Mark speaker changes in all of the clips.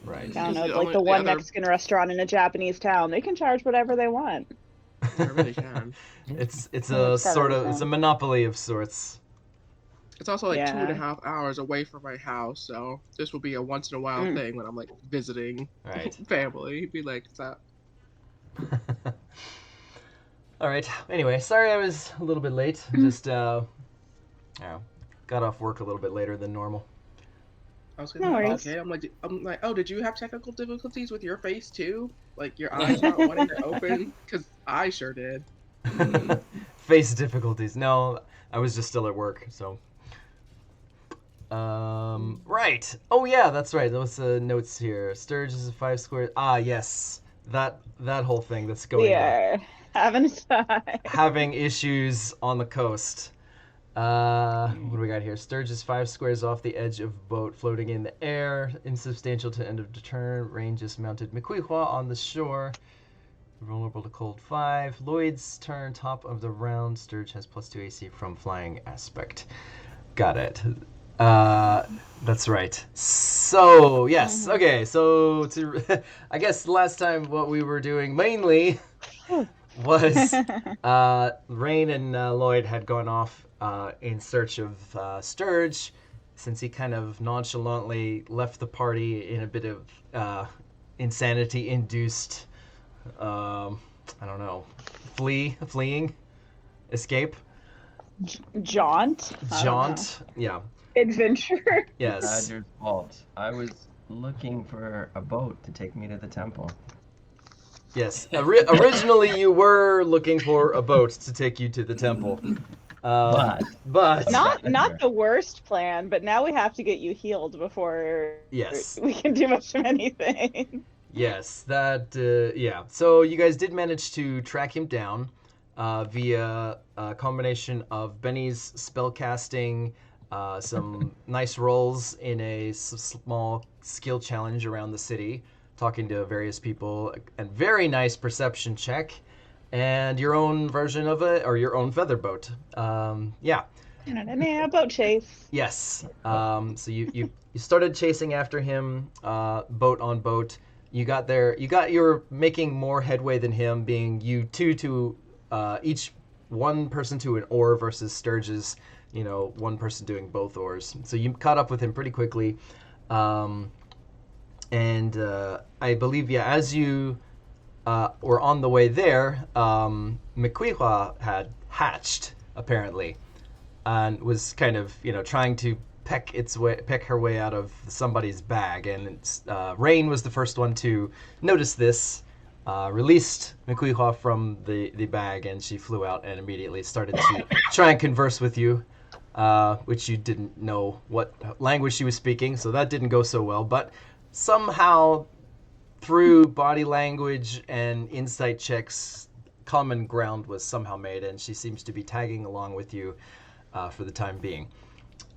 Speaker 1: Right.
Speaker 2: I don't know,
Speaker 3: The
Speaker 2: like
Speaker 3: only-
Speaker 2: the
Speaker 3: the
Speaker 2: one
Speaker 3: other-
Speaker 2: Mexican restaurant in a Japanese town. They can charge whatever they want.
Speaker 3: I really can.
Speaker 1: It's
Speaker 2: It's
Speaker 1: a
Speaker 2: got
Speaker 1: sort of
Speaker 2: everything.
Speaker 1: a monopoly of sorts.
Speaker 3: It's also like
Speaker 2: Yeah.
Speaker 3: 2.5 hours away from my house, so this will be a once in a while thing when I'm like visiting
Speaker 1: Right.
Speaker 3: family. Be like, "What's up?"
Speaker 1: All right. Anyway, sorry I was a little bit late. Just got off work a little bit later than normal.
Speaker 3: I was
Speaker 2: No
Speaker 3: gonna
Speaker 2: worries.
Speaker 3: okay. I'm like, oh, did you have technical difficulties with your face too? Like your eyes not wanting to open? Because I sure did.
Speaker 1: Face difficulties. No, I was just still at work, so. Right. Oh yeah, that's right. Those notes here. Sturge is a 5 square. Ah, yes. That whole thing that's going
Speaker 2: We
Speaker 1: on.
Speaker 2: are having a time.
Speaker 1: Having issues on the coast. What do we got here? Sturge is 5 squares off the edge of boat, floating in the air, insubstantial to end of the turn. Rain just mounted Miquihua on the shore. Vulnerable to cold 5. Lloyd's turn, top of the round. Sturge has +2 AC from flying aspect. Got it. That's right. So, yes. Okay, so I guess last time what we were doing mainly was Rain and Lloyd had gone off in search of Sturge, since he kind of nonchalantly left the party in a bit of insanity-induced, I don't know, fleeing, escape,
Speaker 2: Jaunt. I don't
Speaker 1: jaunt. Yeah.
Speaker 2: know. Adventure.
Speaker 1: Yes.
Speaker 4: Badger's fault. I was looking for a boat to take me to the temple.
Speaker 1: Yes. Originally, you were looking for a boat to take you to the temple.
Speaker 4: But
Speaker 2: Not the worst plan, but now we have to get you healed before
Speaker 1: Yes.
Speaker 2: we can do much of anything.
Speaker 1: Yes, that, yeah. So you guys did manage to track him down via a combination of Beni's spellcasting, some nice rolls in a small skill challenge around the city, talking to various people, a very nice perception check, and your own version of it, or your own feather boat. Yeah.
Speaker 2: Boat chase.
Speaker 1: Yes. So you started chasing after him, boat on boat. You got there. You were making more headway than him, being you two to each one person to an oar versus Sturge's, one person doing both oars. So you caught up with him pretty quickly. And I believe, yeah, as you were on the way there, Miquihua had hatched, apparently, and was kind of, trying to peck her way out of somebody's bag. And Rain was the first one to notice this, released Miquihua from the bag, and she flew out and immediately started to try and converse with you, which you didn't know what language she was speaking, so that didn't go so well. But somehow, through body language and insight checks, common ground was somehow made, and she seems to be tagging along with you for the time being.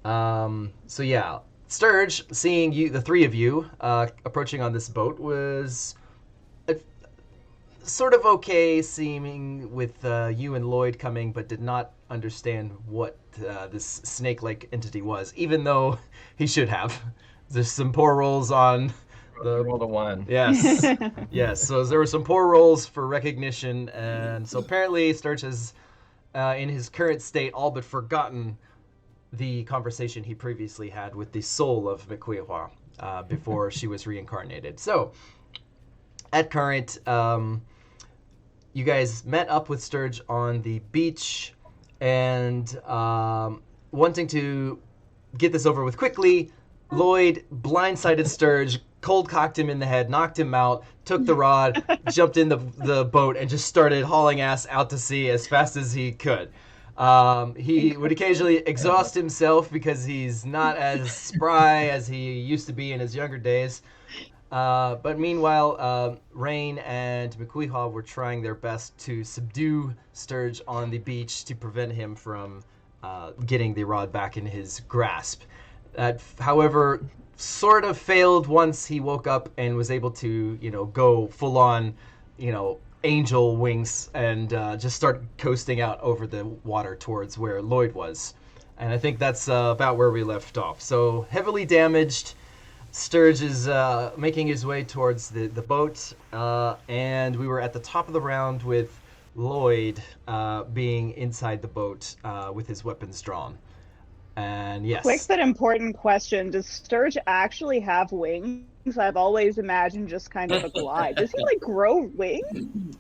Speaker 1: So yeah, Sturge, seeing you, the three of you, approaching on this boat, was sort of okay seeming with you and Lloyd coming, but did not understand what this snake-like entity was, even though he should have. There's some poor rolls on the...
Speaker 4: Roll to 1.
Speaker 1: Yes. Yes, so there were some poor rolls for recognition, and so apparently Sturge has, in his current state, all but forgotten the conversation he previously had with the soul of Miquihua before she was reincarnated. So, at current, you guys met up with Sturge on the beach, and wanting to get this over with quickly, Lloyd blindsided Sturge, cold-cocked him in the head, knocked him out, took the rod, jumped in the boat, and just started hauling ass out to sea as fast as he could. He would occasionally exhaust himself because he's not as spry as he used to be in his younger days. But meanwhile, Rain and Miquihua were trying their best to subdue Sturge on the beach to prevent him from getting the rod back in his grasp. That, however, sort of failed once he woke up and was able to, go full on, angel wings and just start coasting out over the water towards where Lloyd was. And I think that's about where we left off. So heavily damaged, Sturge is making his way towards the boat, and we were at the top of the round with Lloyd being inside the boat with his weapons drawn. And yes.
Speaker 2: Quick but important question. Does Sturge actually have wings? I've always imagined just kind of a glide. Does he like grow wings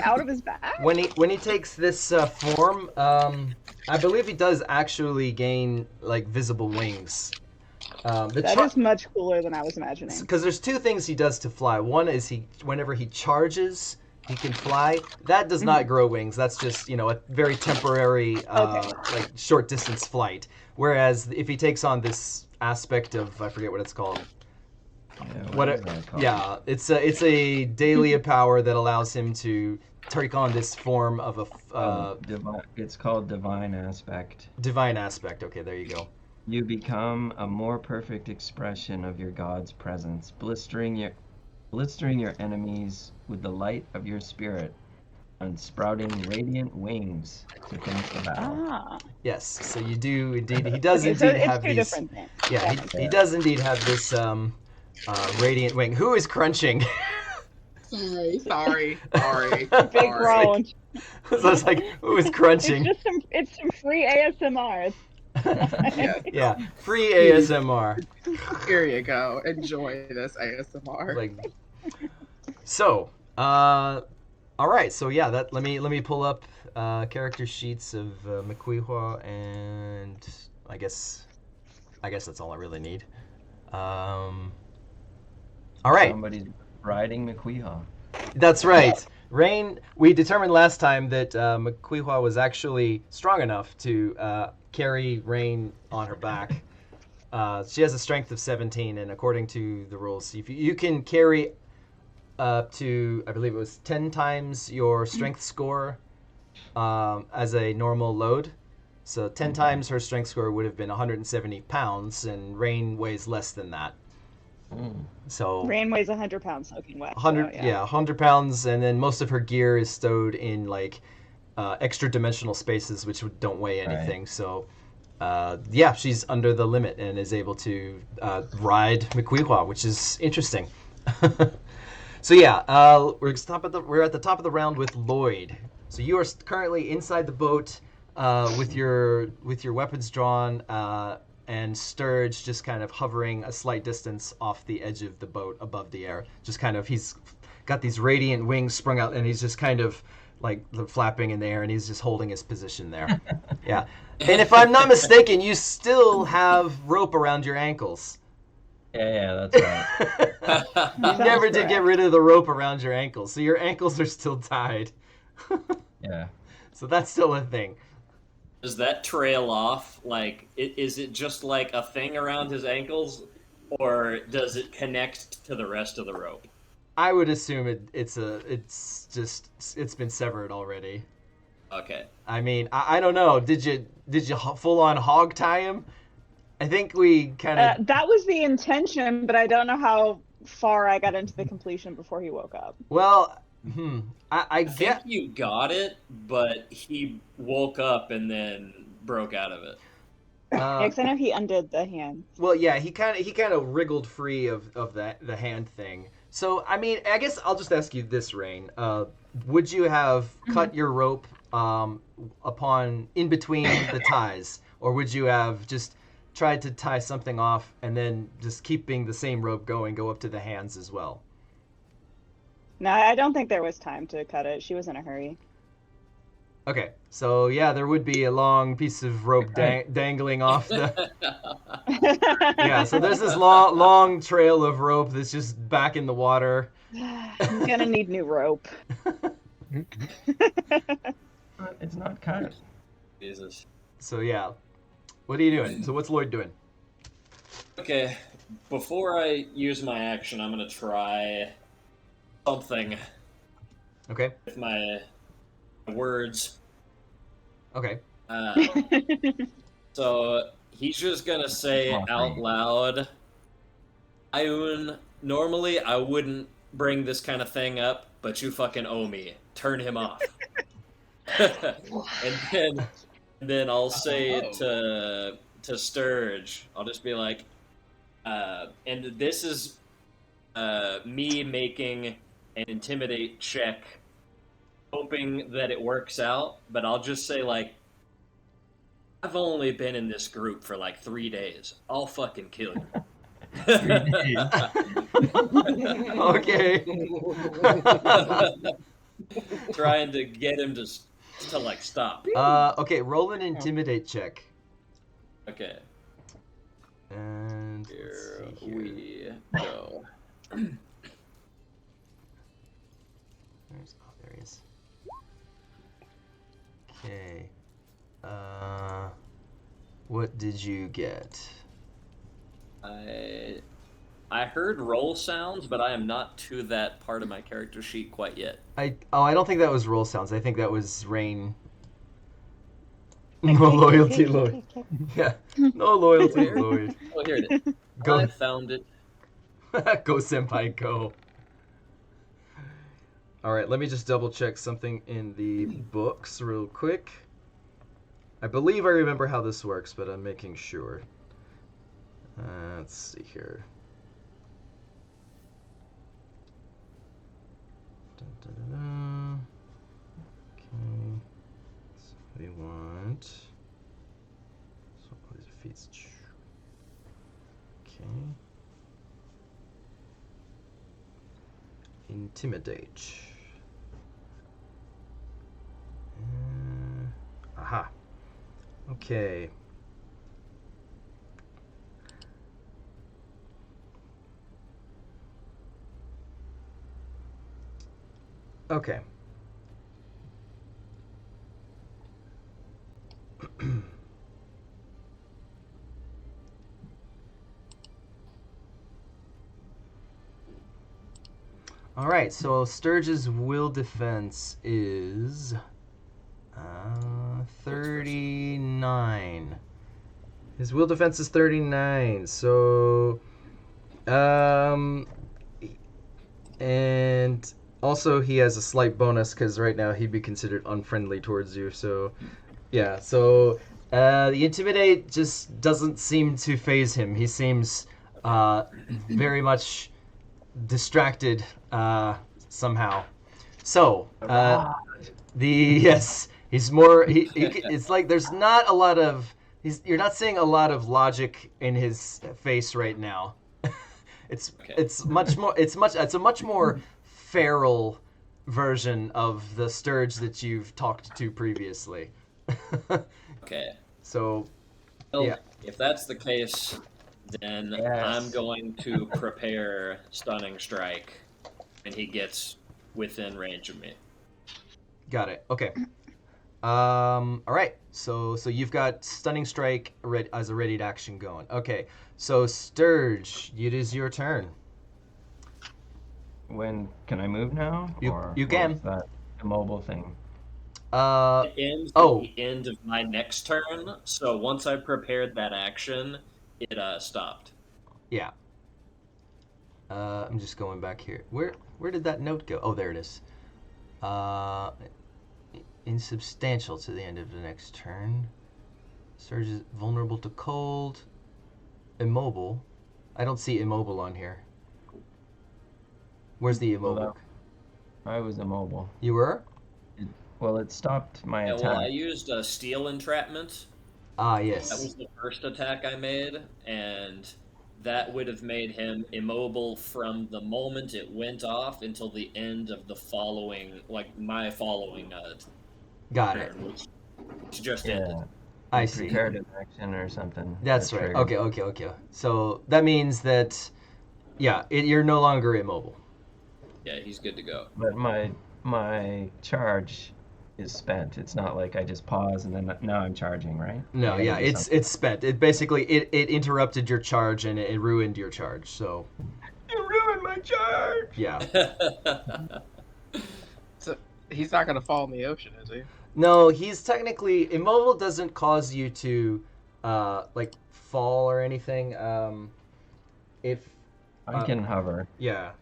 Speaker 2: out of his back?
Speaker 1: When he takes this form, I believe he does actually gain like visible wings.
Speaker 2: That is much cooler than I was imagining.
Speaker 1: Because there's two things he does to fly. One is whenever he charges, he can fly. That does not grow wings. That's just a very temporary, like short distance flight. Whereas if he takes on this aspect of, I forget what it's called. Yeah, it's a daily power that allows him to take on this form of a.
Speaker 4: It's called divine aspect.
Speaker 1: Divine aspect. Okay, there you go.
Speaker 4: You become a more perfect expression of your God's presence, blistering your enemies with the light of your spirit, and sprouting radiant wings to finish the battle.
Speaker 1: Yes, so you do indeed. He does indeed have these.
Speaker 2: Different things.
Speaker 1: Yeah, he does indeed have this radiant wing. Who is crunching?
Speaker 3: Sorry.
Speaker 2: Big groan.
Speaker 1: So it's like, who is crunching?
Speaker 2: It's some free ASMR.
Speaker 1: Yeah, free ASMR.
Speaker 3: Here you go. Enjoy this ASMR.
Speaker 1: So, all right. So yeah, let me pull up character sheets of Makuihwa, and I guess that's all I really need. All right.
Speaker 4: Somebody's riding Makuihwa.
Speaker 1: That's right. Rain. We determined last time that Makuihwa was actually strong enough to carry Rain on her back. She has a strength of 17, and according to the rules, if you can carry up to, I believe it was 10 times your strength score as a normal load. So 10 times her strength score would have been 170 pounds, and Rain weighs less than that. So
Speaker 2: Rain weighs 100 pounds soaking wet.
Speaker 1: 100,
Speaker 2: so, yeah.
Speaker 1: 100 pounds, and then most of her gear is stowed in like extra dimensional spaces, which don't weigh anything. Right. So, she's under the limit and is able to ride Makuihwa, which is interesting. So we're at the top of the round with Lloyd. So you are currently inside the boat with your weapons drawn, and Sturge just kind of hovering a slight distance off the edge of the boat above the air. Just kind of, he's got these radiant wings sprung out, and he's just kind of like flapping in the air, and he's just holding his position there. Yeah. And if I'm not mistaken, you still have rope around your ankles.
Speaker 4: Yeah, that's right.
Speaker 1: You never did get rid of the rope around your ankles, so your ankles are still tied.
Speaker 4: Yeah.
Speaker 1: So that's still a thing.
Speaker 5: Does that trail off? Like, is it just like a thing around his ankles, or does it connect to the rest of the rope?
Speaker 1: I would assume it's been severed already.
Speaker 5: Okay.
Speaker 1: I mean, I don't know. Did you full on hog tie him? I think we kind of.
Speaker 2: That was the intention, but I don't know how far I got into the completion before he woke up.
Speaker 1: Well,
Speaker 5: I think you got it, but he woke up and then broke out of it.
Speaker 2: Because I know he undid the hand.
Speaker 1: Well, yeah, he kind of wriggled free of the hand thing. So, I mean, I guess I'll just ask you this, Rain. Would you have cut your rope in between the ties, or would you have just tried to tie something off and then just keeping the same rope going, go up to the hands as well?
Speaker 2: No, I don't think there was time to cut it. She was in a hurry.
Speaker 1: Okay, so yeah, there would be a long piece of rope dangling off the. Yeah, so there's this long trail of rope that's just back in the water.
Speaker 2: I'm gonna need new rope.
Speaker 4: It's not cut.
Speaker 5: Jesus.
Speaker 1: So yeah, what are you doing? So what's Lloyd doing?
Speaker 5: Okay, before I use my action, I'm gonna try something.
Speaker 1: Okay.
Speaker 5: With my words.
Speaker 1: Okay.
Speaker 5: So he's just gonna say out loud, Ayun, normally I wouldn't bring this kind of thing up, but you fucking owe me. Turn him off. and then I'll say to Sturge, I'll just be like, And this is me making an intimidate check, hoping that it works out. But I'll just say, like, I've only been in this group for like 3 days. I'll fucking kill you.
Speaker 4: 3 days.
Speaker 1: Okay.
Speaker 5: Trying to get him to like stop.
Speaker 1: Okay, roll an intimidate check.
Speaker 5: Okay.
Speaker 1: And
Speaker 5: Here
Speaker 1: let's see here.
Speaker 5: we go.
Speaker 1: There he is. Okay. What did you get?
Speaker 5: I heard roll sounds, but I am not to that part of my character sheet quite yet.
Speaker 1: I don't think that was roll sounds. I think that was rain. No loyalty, Lloyd. Yeah, no loyalty, Lloyd.
Speaker 5: Oh, here it is.
Speaker 1: Go.
Speaker 5: I found it.
Speaker 1: Go, senpai, go. All right, let me just double check something in the books real quick. I believe I remember how this works, but I'm making sure. Let's see here. Dun, dun, dun, dun. Okay. So we want. So what is it? Feats. Okay. Intimidate. Aha. Okay. Okay. All right, so Sturge's will defense is 39. His will defense is 39. So and also he has a slight bonus because right now he'd be considered unfriendly towards you. So yeah, so the intimidate just doesn't seem to phase him. He seems very much distracted somehow. So he's more it's like there's not a lot of you're not seeing a lot of logic in his face right now. It's a much more feral version of the Sturge that you've talked to previously.
Speaker 5: Okay.
Speaker 1: So
Speaker 5: Well,
Speaker 1: yeah.
Speaker 5: if that's the case, then
Speaker 4: Yes.
Speaker 5: I'm going to prepare Stunning Strike when he gets within range of me.
Speaker 1: Got it. Okay. All right. So you've got Stunning Strike as a readied action going. Okay. So Sturge, it is your turn.
Speaker 4: When can I move now?
Speaker 1: You
Speaker 4: Or
Speaker 1: can.
Speaker 4: was that immobile thing?
Speaker 5: It ends at the end of my next turn, so once I prepared that action, it stopped.
Speaker 1: Yeah. I'm just going back here. Where did that note go? Oh, there it is. Insubstantial to the end of the next turn. Surge is vulnerable to cold. Immobile. I don't see immobile on here. Where's the immobile?
Speaker 4: I was immobile.
Speaker 1: You were?
Speaker 4: Well, it stopped my
Speaker 5: Yeah,
Speaker 4: attack.
Speaker 5: well, I used a Steel Entrapment.
Speaker 1: Ah,
Speaker 5: That
Speaker 1: yes.
Speaker 5: was the first attack I made, and that would have made him immobile from the moment it went off until the end of the following, like my following
Speaker 1: Got it.
Speaker 5: turn, which just ended.
Speaker 4: Yeah.
Speaker 1: I see.
Speaker 4: Prepared an action or something.
Speaker 1: That's
Speaker 4: that
Speaker 1: right.
Speaker 4: triggered.
Speaker 1: Okay. So that means that, yeah, you're no longer immobile.
Speaker 5: Yeah, he's good to go.
Speaker 4: But my charge is spent. It's not like I just pause and then now I'm charging, right?
Speaker 1: No,
Speaker 4: I gotta
Speaker 1: yeah,
Speaker 4: do
Speaker 1: it's
Speaker 4: something.
Speaker 1: spent. It basically it interrupted your charge and it ruined your charge. So
Speaker 4: You ruined my charge.
Speaker 1: yeah.
Speaker 3: So he's not gonna fall in the ocean, is he?
Speaker 1: No, he's technically immobile. Doesn't cause you to like fall or anything. If
Speaker 4: I can hover.
Speaker 1: yeah.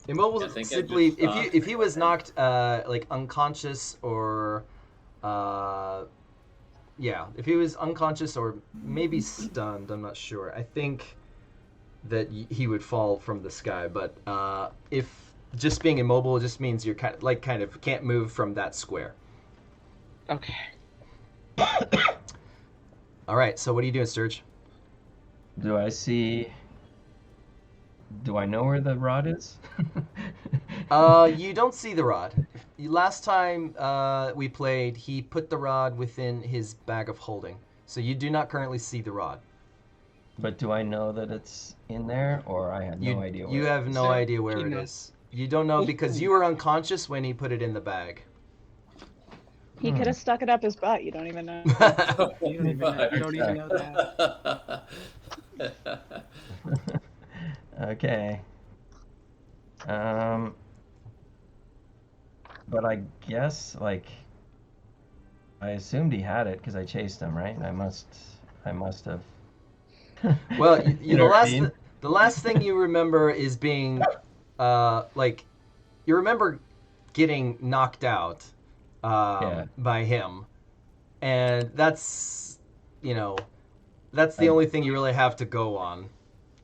Speaker 1: Immobile
Speaker 5: I think I
Speaker 1: simply
Speaker 5: just stopped.
Speaker 1: if he was knocked like unconscious or yeah, if he was unconscious or maybe stunned, I'm not sure. I think that he would fall from the sky, but if just being immobile just means you're kind of can't move from that square.
Speaker 3: Okay.
Speaker 1: All right, so what are you doing, Sturge?
Speaker 4: Do I know where the rod is?
Speaker 1: You don't see the rod. Last time we played, he put the rod within his bag of holding, so you do not currently see the rod.
Speaker 4: But do I know that it's in there, or I have no idea where
Speaker 1: You
Speaker 4: it
Speaker 1: have
Speaker 4: is?
Speaker 1: no idea where it
Speaker 3: No.
Speaker 1: is. You don't know because you were unconscious when he put it in the bag.
Speaker 2: He could have stuck it up his butt. You don't even know.
Speaker 3: You don't even know that.
Speaker 4: Okay. But I guess, like, I assumed he had it because I chased him, right? I must have.
Speaker 1: Well,
Speaker 4: You know what I mean?
Speaker 1: the last thing you remember is being, like, you remember getting knocked out
Speaker 4: Yeah.
Speaker 1: by him, and that's that's the only thing you really have to go on.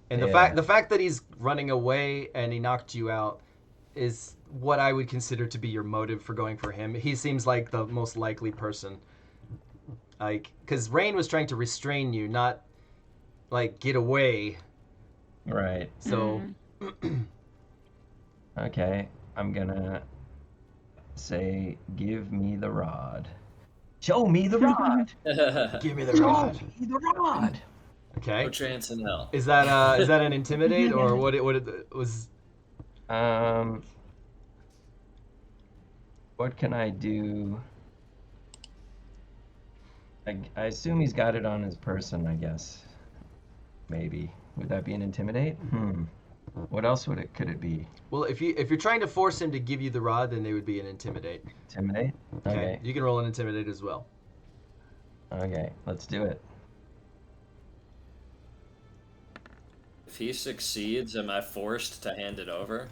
Speaker 1: And
Speaker 4: Yeah.
Speaker 1: the fact that he's running away and he knocked you out is what I would consider to be your motive for going for him. He seems like the most likely person. Like, because Rain was trying to restrain you, not like get away.
Speaker 4: Right.
Speaker 1: So,
Speaker 4: Okay. I'm gonna say, give me the rod. Show me the rod.
Speaker 1: give me the
Speaker 4: Show
Speaker 1: rod.
Speaker 4: me the rod.
Speaker 1: Okay.
Speaker 5: No chance in hell.
Speaker 1: Is that an intimidate or what? It was?
Speaker 4: What can I do? I assume he's got it on his person, I guess. Maybe. Would that be an intimidate? What else could it be?
Speaker 1: Well, if you're trying to force him to give you the rod, then they would be an intimidate.
Speaker 4: Intimidate? Okay.
Speaker 1: You can roll an intimidate as well.
Speaker 4: Okay, let's do it.
Speaker 5: If he succeeds, am I forced to hand it over?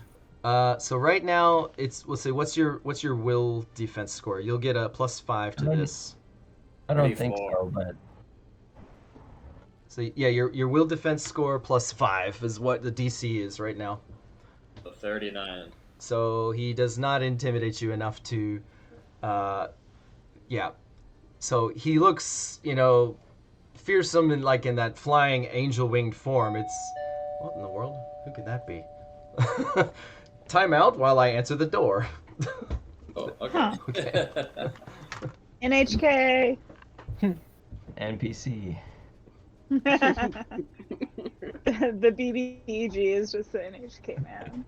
Speaker 1: So right now let's say what's your will defense score? You'll get a +5 to this.
Speaker 4: I don't think
Speaker 5: 34.
Speaker 4: so, but
Speaker 1: So yeah, your will defense score +5 is what the DC is right now.
Speaker 5: So 39.
Speaker 1: So he does not intimidate you enough to, yeah. So he looks, fearsome and like in that flying angel winged form. It's what in the world? Who could that be? Time out while I answer the door.
Speaker 5: Oh, okay.
Speaker 2: Huh.
Speaker 1: Okay.
Speaker 2: NHK.
Speaker 4: NPC.
Speaker 2: The BBEG is just the NHK man.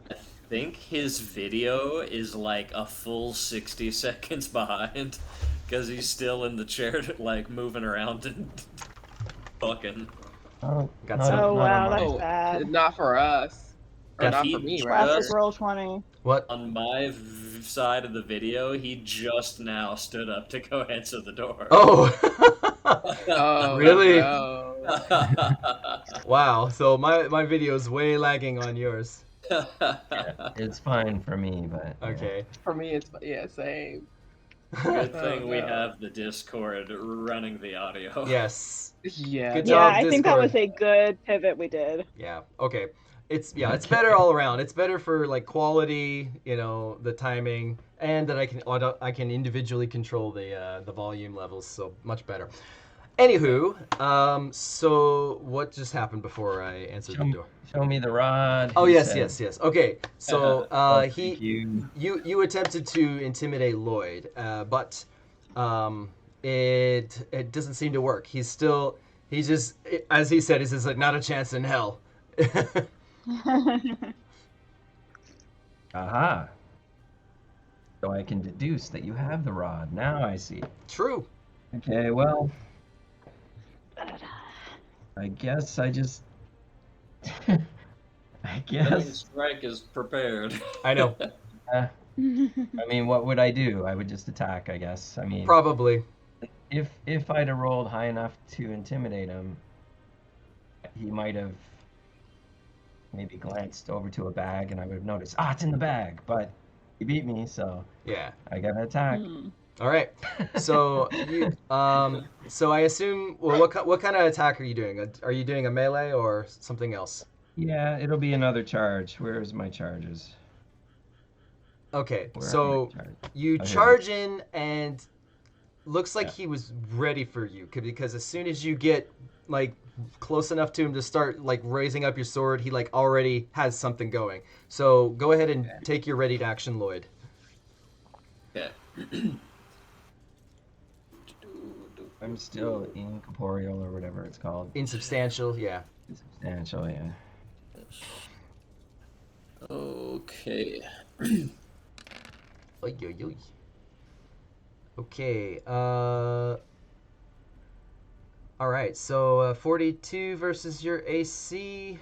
Speaker 5: I think his video is like a full 60 seconds behind because he's still in the chair, like moving around and fucking.
Speaker 4: Oh,
Speaker 1: Got
Speaker 4: not-
Speaker 1: some-
Speaker 2: Oh
Speaker 4: not
Speaker 2: wow,
Speaker 4: on my-
Speaker 2: that's bad.
Speaker 3: Not for us. Or
Speaker 5: If
Speaker 3: not
Speaker 5: he
Speaker 3: for me,
Speaker 5: just-
Speaker 3: right?
Speaker 2: Classic roll 20.
Speaker 1: What?
Speaker 5: On my side of the video, he just now stood up to go answer the door.
Speaker 1: Oh.
Speaker 3: Oh,
Speaker 1: Really?
Speaker 3: no.
Speaker 1: Wow. So my video is way lagging on yours.
Speaker 4: It's fine for me, but yeah.
Speaker 1: Okay.
Speaker 3: For me, it's same.
Speaker 5: Good thing
Speaker 3: Oh,
Speaker 5: we
Speaker 3: no.
Speaker 5: have the Discord running the audio.
Speaker 1: Yes.
Speaker 3: Yeah.
Speaker 1: Good
Speaker 2: Yeah,
Speaker 1: job,
Speaker 2: I think that
Speaker 1: Discord.
Speaker 2: was a good pivot we did.
Speaker 1: Yeah. Okay. It's better all around. It's better for like quality, the timing, and that I can individually control the volume levels. So much better. Anywho, so what just happened before I answered the door?
Speaker 4: Show me the rod.
Speaker 1: Oh
Speaker 4: he
Speaker 1: yes,
Speaker 4: said.
Speaker 1: yes. Okay. So
Speaker 4: Oh, thank you.
Speaker 1: you attempted to intimidate Lloyd, but it doesn't seem to work. He's just, as he said, he says like not a chance in hell.
Speaker 4: Aha. So I can deduce that you have the rod. Now I see.
Speaker 1: True.
Speaker 4: Okay, well, I guess I just. I
Speaker 5: Killing
Speaker 4: guess.
Speaker 5: Strike is prepared.
Speaker 1: I know.
Speaker 4: I mean, what would I do? I would just attack, I guess. I mean,
Speaker 1: Probably.
Speaker 4: if I'd have rolled high enough to intimidate him, he might have maybe glanced over to a bag, and I would have noticed, it's in the bag. But he beat me, so
Speaker 1: Yeah.
Speaker 4: I got to attack.
Speaker 1: All right. So so I assume. Well, what kind of attack are you doing? Are you doing a melee or something else?
Speaker 4: Yeah, it'll be another charge. Where's my charges?
Speaker 1: Okay.
Speaker 4: Where are
Speaker 1: So
Speaker 4: my charges?
Speaker 1: you
Speaker 4: Oh, here
Speaker 1: charge in, and looks like
Speaker 4: Yeah.
Speaker 1: he was ready for you because as soon as you get like close enough to him to start like raising up your sword, he like already has something going. So go ahead and take your ready to action, Lloyd.
Speaker 5: Okay.
Speaker 4: I'm still incorporeal or whatever it's called.
Speaker 1: Insubstantial, yeah.
Speaker 4: Insubstantial, yeah.
Speaker 5: Okay.
Speaker 1: Oy, oy, oy. Okay. All right. So 42 versus your AC.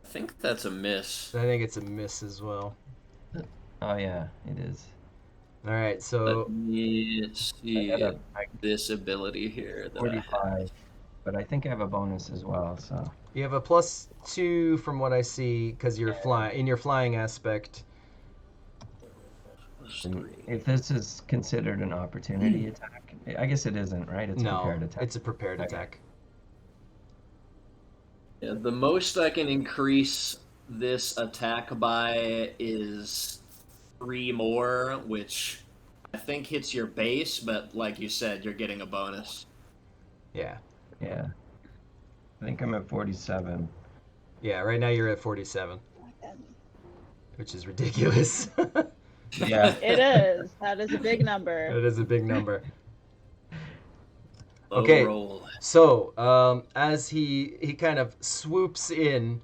Speaker 5: I think that's a miss.
Speaker 1: I think it's a miss as well.
Speaker 4: Oh yeah, it is.
Speaker 1: All right. So
Speaker 5: Let me see
Speaker 4: I got
Speaker 5: this ability here that I
Speaker 4: 45,
Speaker 5: have.
Speaker 4: but I think I have a bonus as well. So
Speaker 1: you have a +2 from what I see because you're flying in your flying aspect.
Speaker 4: and if this is considered an opportunity attack, I guess it isn't, right? It's a prepared attack.
Speaker 1: It's a prepared
Speaker 4: Okay.
Speaker 1: attack.
Speaker 5: Yeah, the most I can increase this attack by is 3 more, which I think hits your base, but like you said, you're getting a bonus.
Speaker 1: Yeah.
Speaker 4: Yeah. I think I'm at 47.
Speaker 1: Yeah. Right now you're at 47, which is ridiculous.
Speaker 4: Yeah.
Speaker 2: It is. That is a big number.
Speaker 1: It is a big number.
Speaker 5: Low
Speaker 1: Okay.
Speaker 5: roll.
Speaker 1: So, as he kind of swoops in,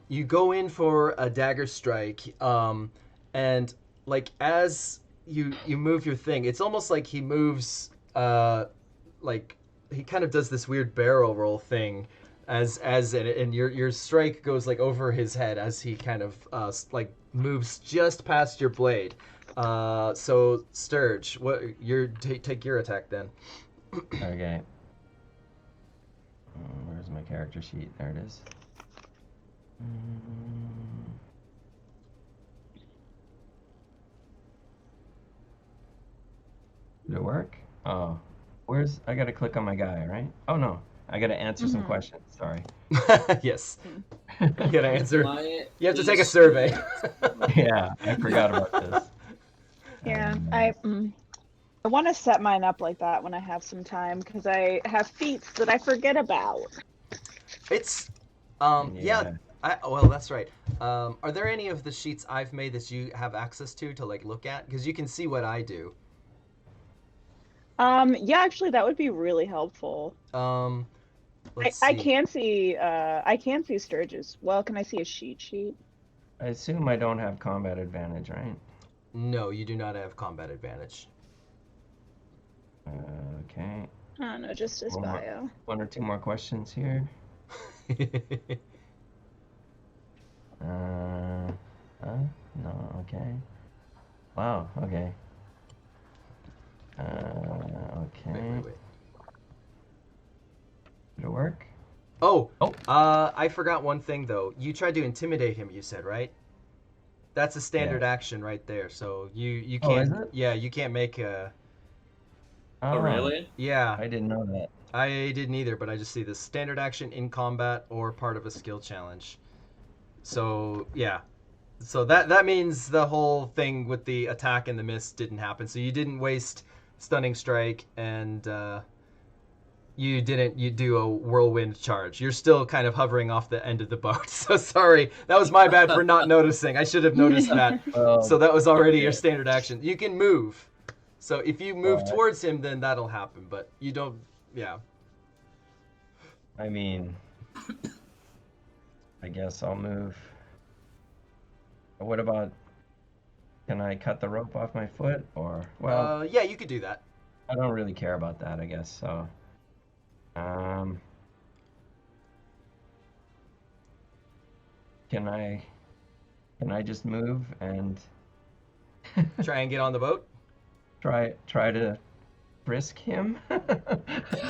Speaker 1: you go in for a dagger strike, and like as you move your thing, it's almost like he moves, like he kind of does this weird barrel roll thing, and your strike goes like over his head as he kind of like moves just past your blade. So Sturge, take your attack then.
Speaker 4: Okay. Where's my character sheet? There it is. Did it work? Oh, I gotta click on my guy, right? Oh no, I gotta answer some questions. Sorry.
Speaker 1: Yes. You gotta answer.
Speaker 5: My
Speaker 1: You have to take a
Speaker 5: AC
Speaker 1: survey.
Speaker 4: Yeah, I forgot about this.
Speaker 2: Yeah, I want to set mine up like that when I have some time because I have feats that I forget about.
Speaker 1: It's
Speaker 4: Yeah.
Speaker 1: well, that's right. Are there any of the sheets I've made that you have access to like look at? Because you can see what I do.
Speaker 2: Yeah, actually, that would be really helpful.
Speaker 1: Let's
Speaker 2: I
Speaker 1: see.
Speaker 2: I can see Sturge's. Well, can I see a sheet?
Speaker 4: I assume I don't have combat advantage, right?
Speaker 1: No, you do not have combat advantage.
Speaker 4: Okay.
Speaker 2: Oh no, just his bio.
Speaker 4: One or two more questions here. No, okay. Wow, okay. Okay.
Speaker 1: Wait.
Speaker 4: Did it work?
Speaker 1: Oh, I forgot one thing though. You tried to intimidate him, you said, right? That's a standard action right there. So you
Speaker 4: Oh,
Speaker 1: can't.
Speaker 4: is it?
Speaker 1: Yeah, you can't make a.
Speaker 5: Oh, really?
Speaker 1: Yeah,
Speaker 4: I didn't know that.
Speaker 1: I didn't either, but I just see the standard action in combat or part of a skill challenge. So yeah, so that means the whole thing with the attack and the miss didn't happen. So you didn't waste stunning strike and you do a whirlwind charge. You're still kind of hovering off the end of the boat. So sorry, that was my bad for not noticing. I should have noticed that. So that was already your standard action. You can move. So if you move towards him, then that'll happen. But you don't. Yeah.
Speaker 4: I mean, I guess I'll move. What about, can I cut the rope off my foot? Or, well,
Speaker 1: Yeah, you could do that.
Speaker 4: I don't really care about that, I guess. So, can I just move and
Speaker 1: Try and get on the boat.
Speaker 4: try to frisk him.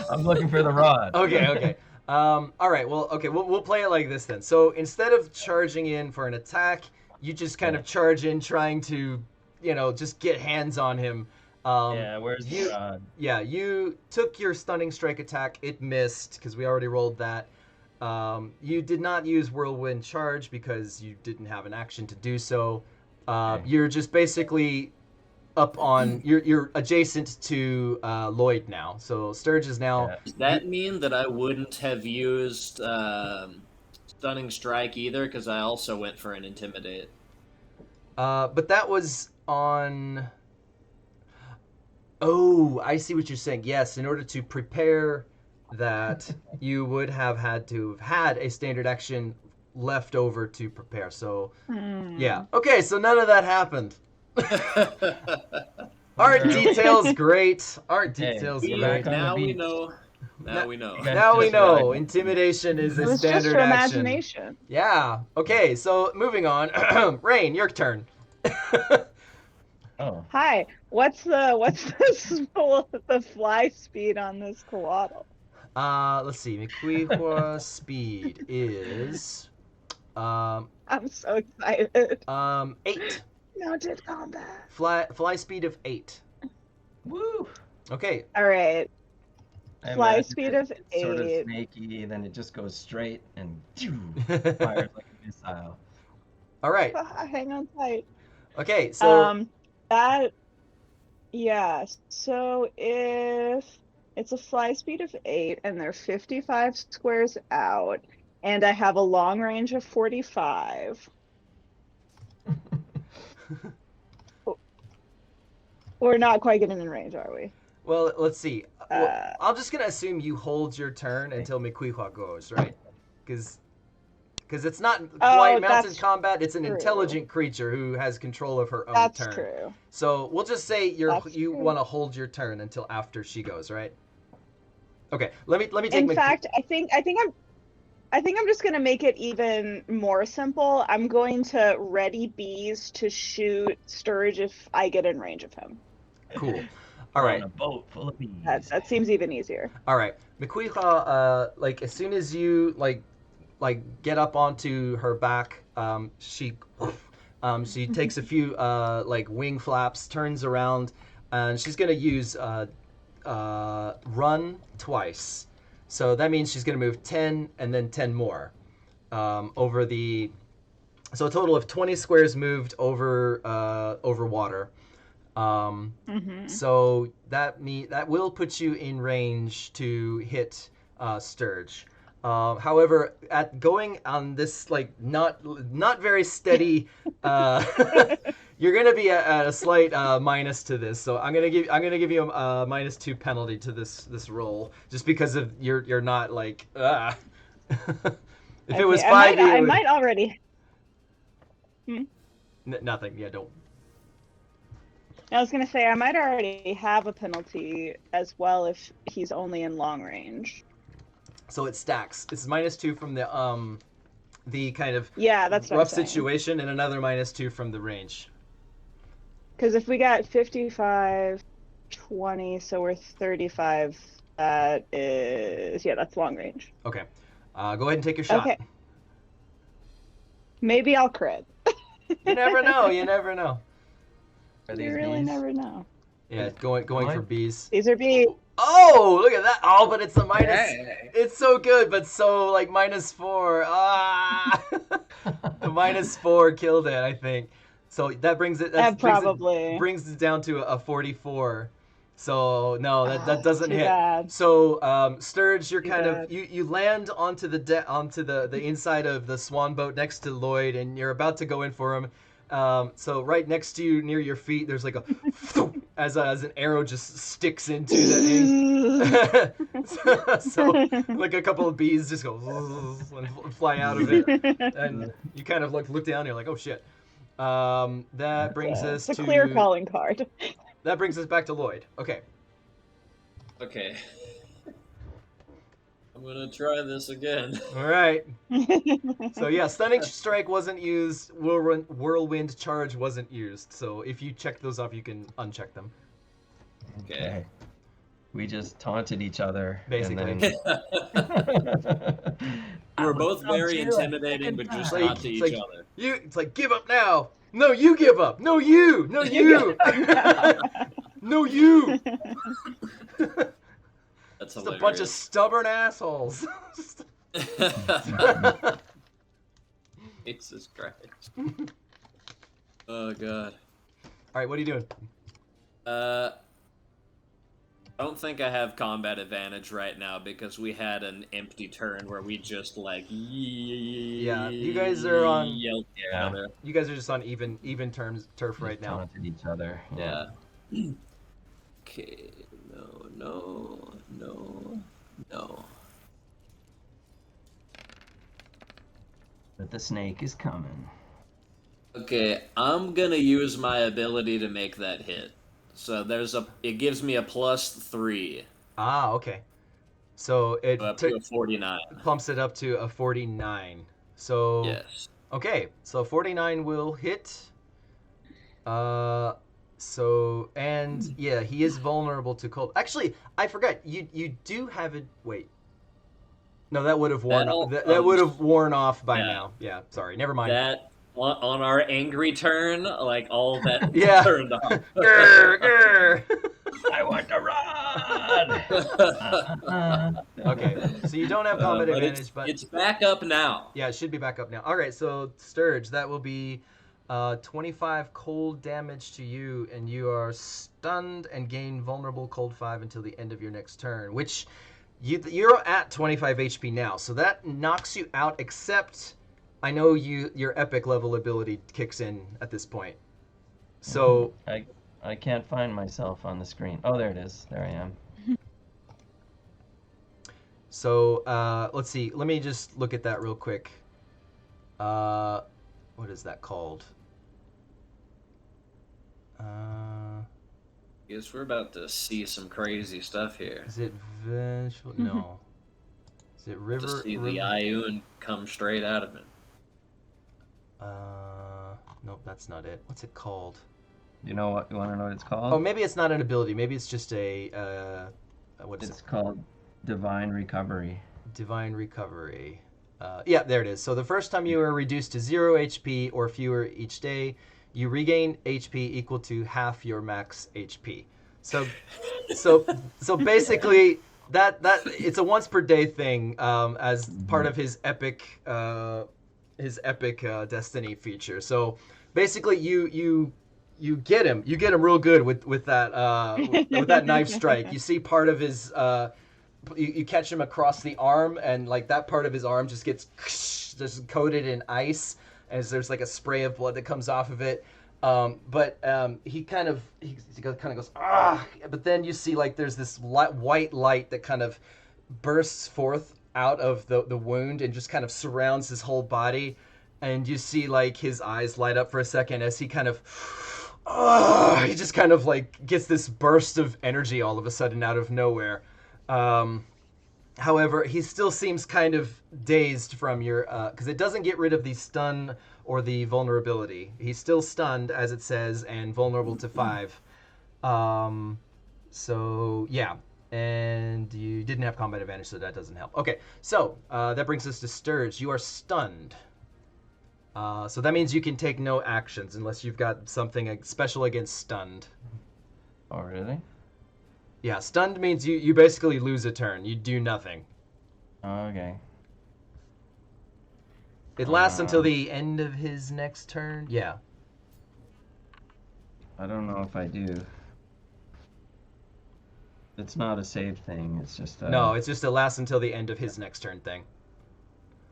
Speaker 4: I'm looking for the rod.
Speaker 1: Okay. All right. Well, okay. We'll play it like this then. So instead of charging in for an attack, you just kind of charge in, trying to, just get hands on him.
Speaker 4: Where's the rod?
Speaker 1: Yeah, you took your stunning strike attack. It missed because we already rolled that. You did not use whirlwind charge because you didn't have an action to do so. You're just basically up on. You're adjacent to Lloyd now. So Sturge is now.
Speaker 5: Does that mean that I wouldn't have used stunning strike either? Because I also went for an intimidate.
Speaker 1: But that was on. Oh, I see what you're saying. Yes, in order to prepare that, you would have had to have had a standard action left over to prepare. So, yeah. Okay, so none of that happened. Art details great. Art details great.
Speaker 5: Now we know. Now we know.
Speaker 1: Now we know. Intimidation is a standard
Speaker 2: just for
Speaker 1: action.
Speaker 2: imagination.
Speaker 1: Yeah. Okay, so moving on. Rain, your turn.
Speaker 4: Oh.
Speaker 2: Hi. What's the fly speed on this koala?
Speaker 1: Let's see. Miquiwa speed is
Speaker 2: I'm so excited.
Speaker 1: 8.
Speaker 2: Mounted combat.
Speaker 1: Fly speed of 8.
Speaker 4: Woo!
Speaker 1: Okay.
Speaker 2: All right.
Speaker 4: I
Speaker 2: Fly
Speaker 4: imagine
Speaker 2: speed
Speaker 4: it's
Speaker 2: of
Speaker 4: sort of
Speaker 2: 8.
Speaker 4: snaky, then it just goes straight and fires like a missile.
Speaker 1: All right.
Speaker 2: Hang on tight.
Speaker 1: Okay, so
Speaker 2: so if it's a fly speed of 8 and they're 55 squares out and I have a long range of 45. We're not quite getting in range, are we?
Speaker 1: well, let's see. I'm just gonna assume you hold your turn until Miquiwa goes, right? Because it's not quite mounted combat. It's an intelligent creature who has control of her own turn.
Speaker 2: That's true.
Speaker 1: So we'll just say you want to hold your turn until after she goes, right? Okay. Let me take.
Speaker 2: In fact, I think I'm just gonna make it even more simple. I'm going to ready bees to shoot Sturge if I get in range of him.
Speaker 1: Cool. All right.
Speaker 4: On a boat full of bees.
Speaker 2: That seems even easier.
Speaker 1: All right. Miquiwa, as soon as you get up onto her back, she takes a few wing flaps, turns around, and she's gonna use run twice. So that means she's gonna move 10 and then 10 more over the. So a total of 20 squares moved over water. So that will put you in range to hit Sturge. However, at going on this not very steady, you're gonna be at a slight minus to this. So I'm gonna give you a -2 penalty to this roll, just because of you're not like. If it was 5,
Speaker 2: I might already.
Speaker 1: Nothing. Yeah, don't.
Speaker 2: I was gonna say I might already have a penalty as well if he's only in long range.
Speaker 1: So it stacks. It's -2 from the kind of
Speaker 2: that's
Speaker 1: rough situation, and another -2 from the range.
Speaker 2: Because if we got 55, 20, so we're 35. That is that's long range.
Speaker 1: Okay, go ahead and take your shot.
Speaker 2: Okay. Maybe I'll crit.
Speaker 1: You never know. You never know.
Speaker 2: You really never know.
Speaker 1: Yeah, going for bees.
Speaker 2: These are bees.
Speaker 1: Oh, look at that! Oh, but it's a minus.
Speaker 3: Hey.
Speaker 1: It's so good, but so -4. Ah, the -4 killed it, I think. So that brings it.
Speaker 2: Probably
Speaker 1: brings it down to a 44. So no, that doesn't hit.
Speaker 2: Bad.
Speaker 1: So Sturge, you're you land onto the inside of the swan boat next to Lloyd, and you're about to go in for him. So right next to you, near your feet, there's like a as an arrow just sticks into the so like a couple of bees just go and fly out of it, and you kind of look down, and you're like, oh shit. That brings us to
Speaker 2: a clear calling card.
Speaker 1: That brings us back to Lloyd. Okay.
Speaker 5: Okay. I'm gonna try this again.
Speaker 1: All right. So yeah, stunning strike wasn't used. Whirlwind charge wasn't used. So if you check those off, you can uncheck them.
Speaker 4: Okay. We just taunted each other.
Speaker 1: Basically.
Speaker 4: And then...
Speaker 5: We're both very intimidating, but just not to each
Speaker 1: like,
Speaker 5: other.
Speaker 1: It's like, give up now. No, you give up. No, you. No, you. No, you.
Speaker 5: That's
Speaker 1: Just
Speaker 5: hilarious.
Speaker 1: a bunch of stubborn assholes.
Speaker 5: Jesus Christ. Oh god.
Speaker 1: All right, what are you doing?
Speaker 5: I don't think I have combat advantage right now because we had an empty turn where we just like
Speaker 1: Yeah, you guys are on.
Speaker 5: Yelled at each other.
Speaker 1: You guys are just on even turf right now.
Speaker 4: Taunted each other.
Speaker 5: Yeah. Okay. No.
Speaker 4: But the snake is coming.
Speaker 5: Okay, I'm gonna use my ability to make that hit. So it gives me a +3.
Speaker 1: Ah, okay. So it
Speaker 5: Up to a 49.
Speaker 1: pumps it up to a 49. So
Speaker 5: Yes.
Speaker 1: okay, so 49 will hit. And yeah, he is vulnerable to cold. Actually, I forgot. You do have it. Wait. No, that would have worn off. That would have worn off by now. Yeah, sorry. Never mind.
Speaker 5: That on our angry turn, like all that
Speaker 1: Yeah.
Speaker 5: turned off.
Speaker 1: Grr, grr.
Speaker 4: I want to run!
Speaker 1: Okay, so you don't have combat
Speaker 5: But
Speaker 1: advantage, but
Speaker 5: it's back up now.
Speaker 1: yeah, it should be back up now. All right, so Sturge, that will be 25 cold damage to you, and you are stunned and gain vulnerable cold 5 until the end of your next turn, which you're at 25 HP now, so that knocks you out, except I know your epic level ability kicks in at this point. So
Speaker 4: I can't find myself on the screen. Oh, there it is. There I am.
Speaker 1: So let's see. Let me just look at that real quick. What is that called?
Speaker 5: Guess we're about to see some crazy stuff here.
Speaker 1: Is it vengeful? No. Is it river?
Speaker 5: To see the Ioun come straight out of it.
Speaker 1: Nope, that's not it. What's it called?
Speaker 4: You know what? You want to know what it's called?
Speaker 1: Oh, maybe it's not an ability. Maybe it's just a what is
Speaker 4: It's
Speaker 1: it?
Speaker 4: called Divine Recovery.
Speaker 1: Divine Recovery. Yeah, there it is. So the first time you are reduced to 0 HP or fewer each day, you regain HP equal to half your max HP. So basically that it's a once per day thing as part of his epic destiny feature. So basically you get him real good with that with that knife strike. You see part of his you catch him across the arm, and like that part of his arm just gets just coated in ice as there's like a spray of blood that comes off of it. But he kind of goes ah, but then you see like there's this white light that kind of bursts forth out of the wound and just kind of surrounds his whole body, and you see like his eyes light up for a second as he kind of he just kind of like gets this burst of energy all of a sudden out of nowhere. However, he still seems kind of dazed from your because it doesn't get rid of the stun or the vulnerability. He's still stunned, as it says, and vulnerable to 5. So yeah, and you didn't have combat advantage, so that doesn't help. Okay, so that brings us to Sturge. You are stunned. So that means you can take no actions unless you've got something special against stunned.
Speaker 4: Oh, really?
Speaker 1: Yeah, stunned means you basically lose a turn. You do nothing.
Speaker 4: Oh, okay.
Speaker 1: It lasts until the end of his next turn. Yeah.
Speaker 4: I don't know if I do. It's not a save thing. It's just a...
Speaker 1: No, it's just it lasts until the end of his next turn thing.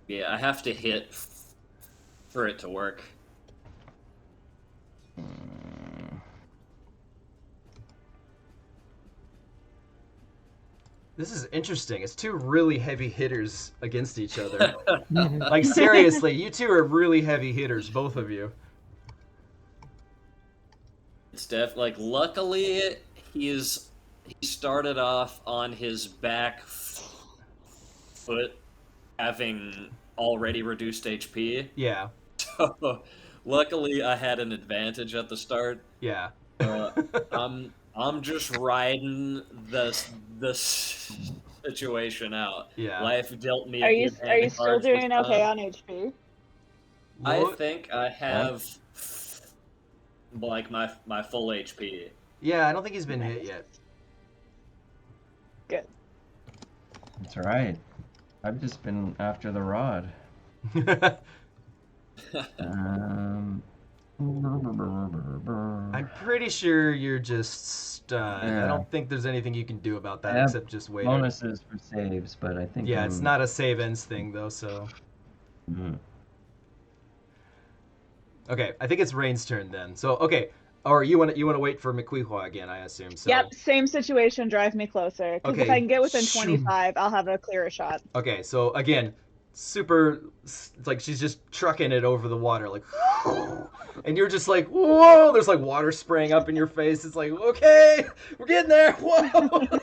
Speaker 5: Yeah, I have to hit for it to work.
Speaker 1: This is interesting. It's two really heavy hitters against each other. Like, seriously, you two are really heavy hitters, both of you.
Speaker 5: It's like luckily he started off on his back foot, having already reduced HP.
Speaker 1: Yeah.
Speaker 5: So luckily I had an advantage at the start.
Speaker 1: Yeah.
Speaker 5: I'm I'm just riding the situation out.
Speaker 1: Yeah.
Speaker 5: Life dealt me
Speaker 2: Are
Speaker 5: a
Speaker 2: you
Speaker 5: good hand of
Speaker 2: still
Speaker 5: cards this
Speaker 2: doing okay
Speaker 5: time.
Speaker 2: on HP?
Speaker 5: I
Speaker 1: Lo-
Speaker 5: think I have like my full HP.
Speaker 1: Yeah, I don't think he's been hit yet.
Speaker 2: Good.
Speaker 4: That's right. I've just been after the rod. Um,
Speaker 1: I'm pretty sure you're just stunned. I
Speaker 4: Yeah.
Speaker 1: don't think there's anything you can do about that
Speaker 4: I have
Speaker 1: except just wait.
Speaker 4: bonuses for saves, but I think
Speaker 1: Yeah, it's
Speaker 4: I'm-
Speaker 1: not a save ends thing though, so.
Speaker 4: Mhm.
Speaker 1: Okay, I think it's Rain's turn then. So okay, or you want to wait for McQuihua again, I assume. So.
Speaker 2: Yep, same situation. Drive me closer. Because if
Speaker 1: Okay.
Speaker 2: I can get within
Speaker 1: Shoo.
Speaker 2: 25, I'll have a clearer shot.
Speaker 1: Okay, so again, super. It's like she's just trucking it over the water, like, and you're just like, whoa! There's like water spraying up in your face. It's like, okay, we're getting there. Whoa!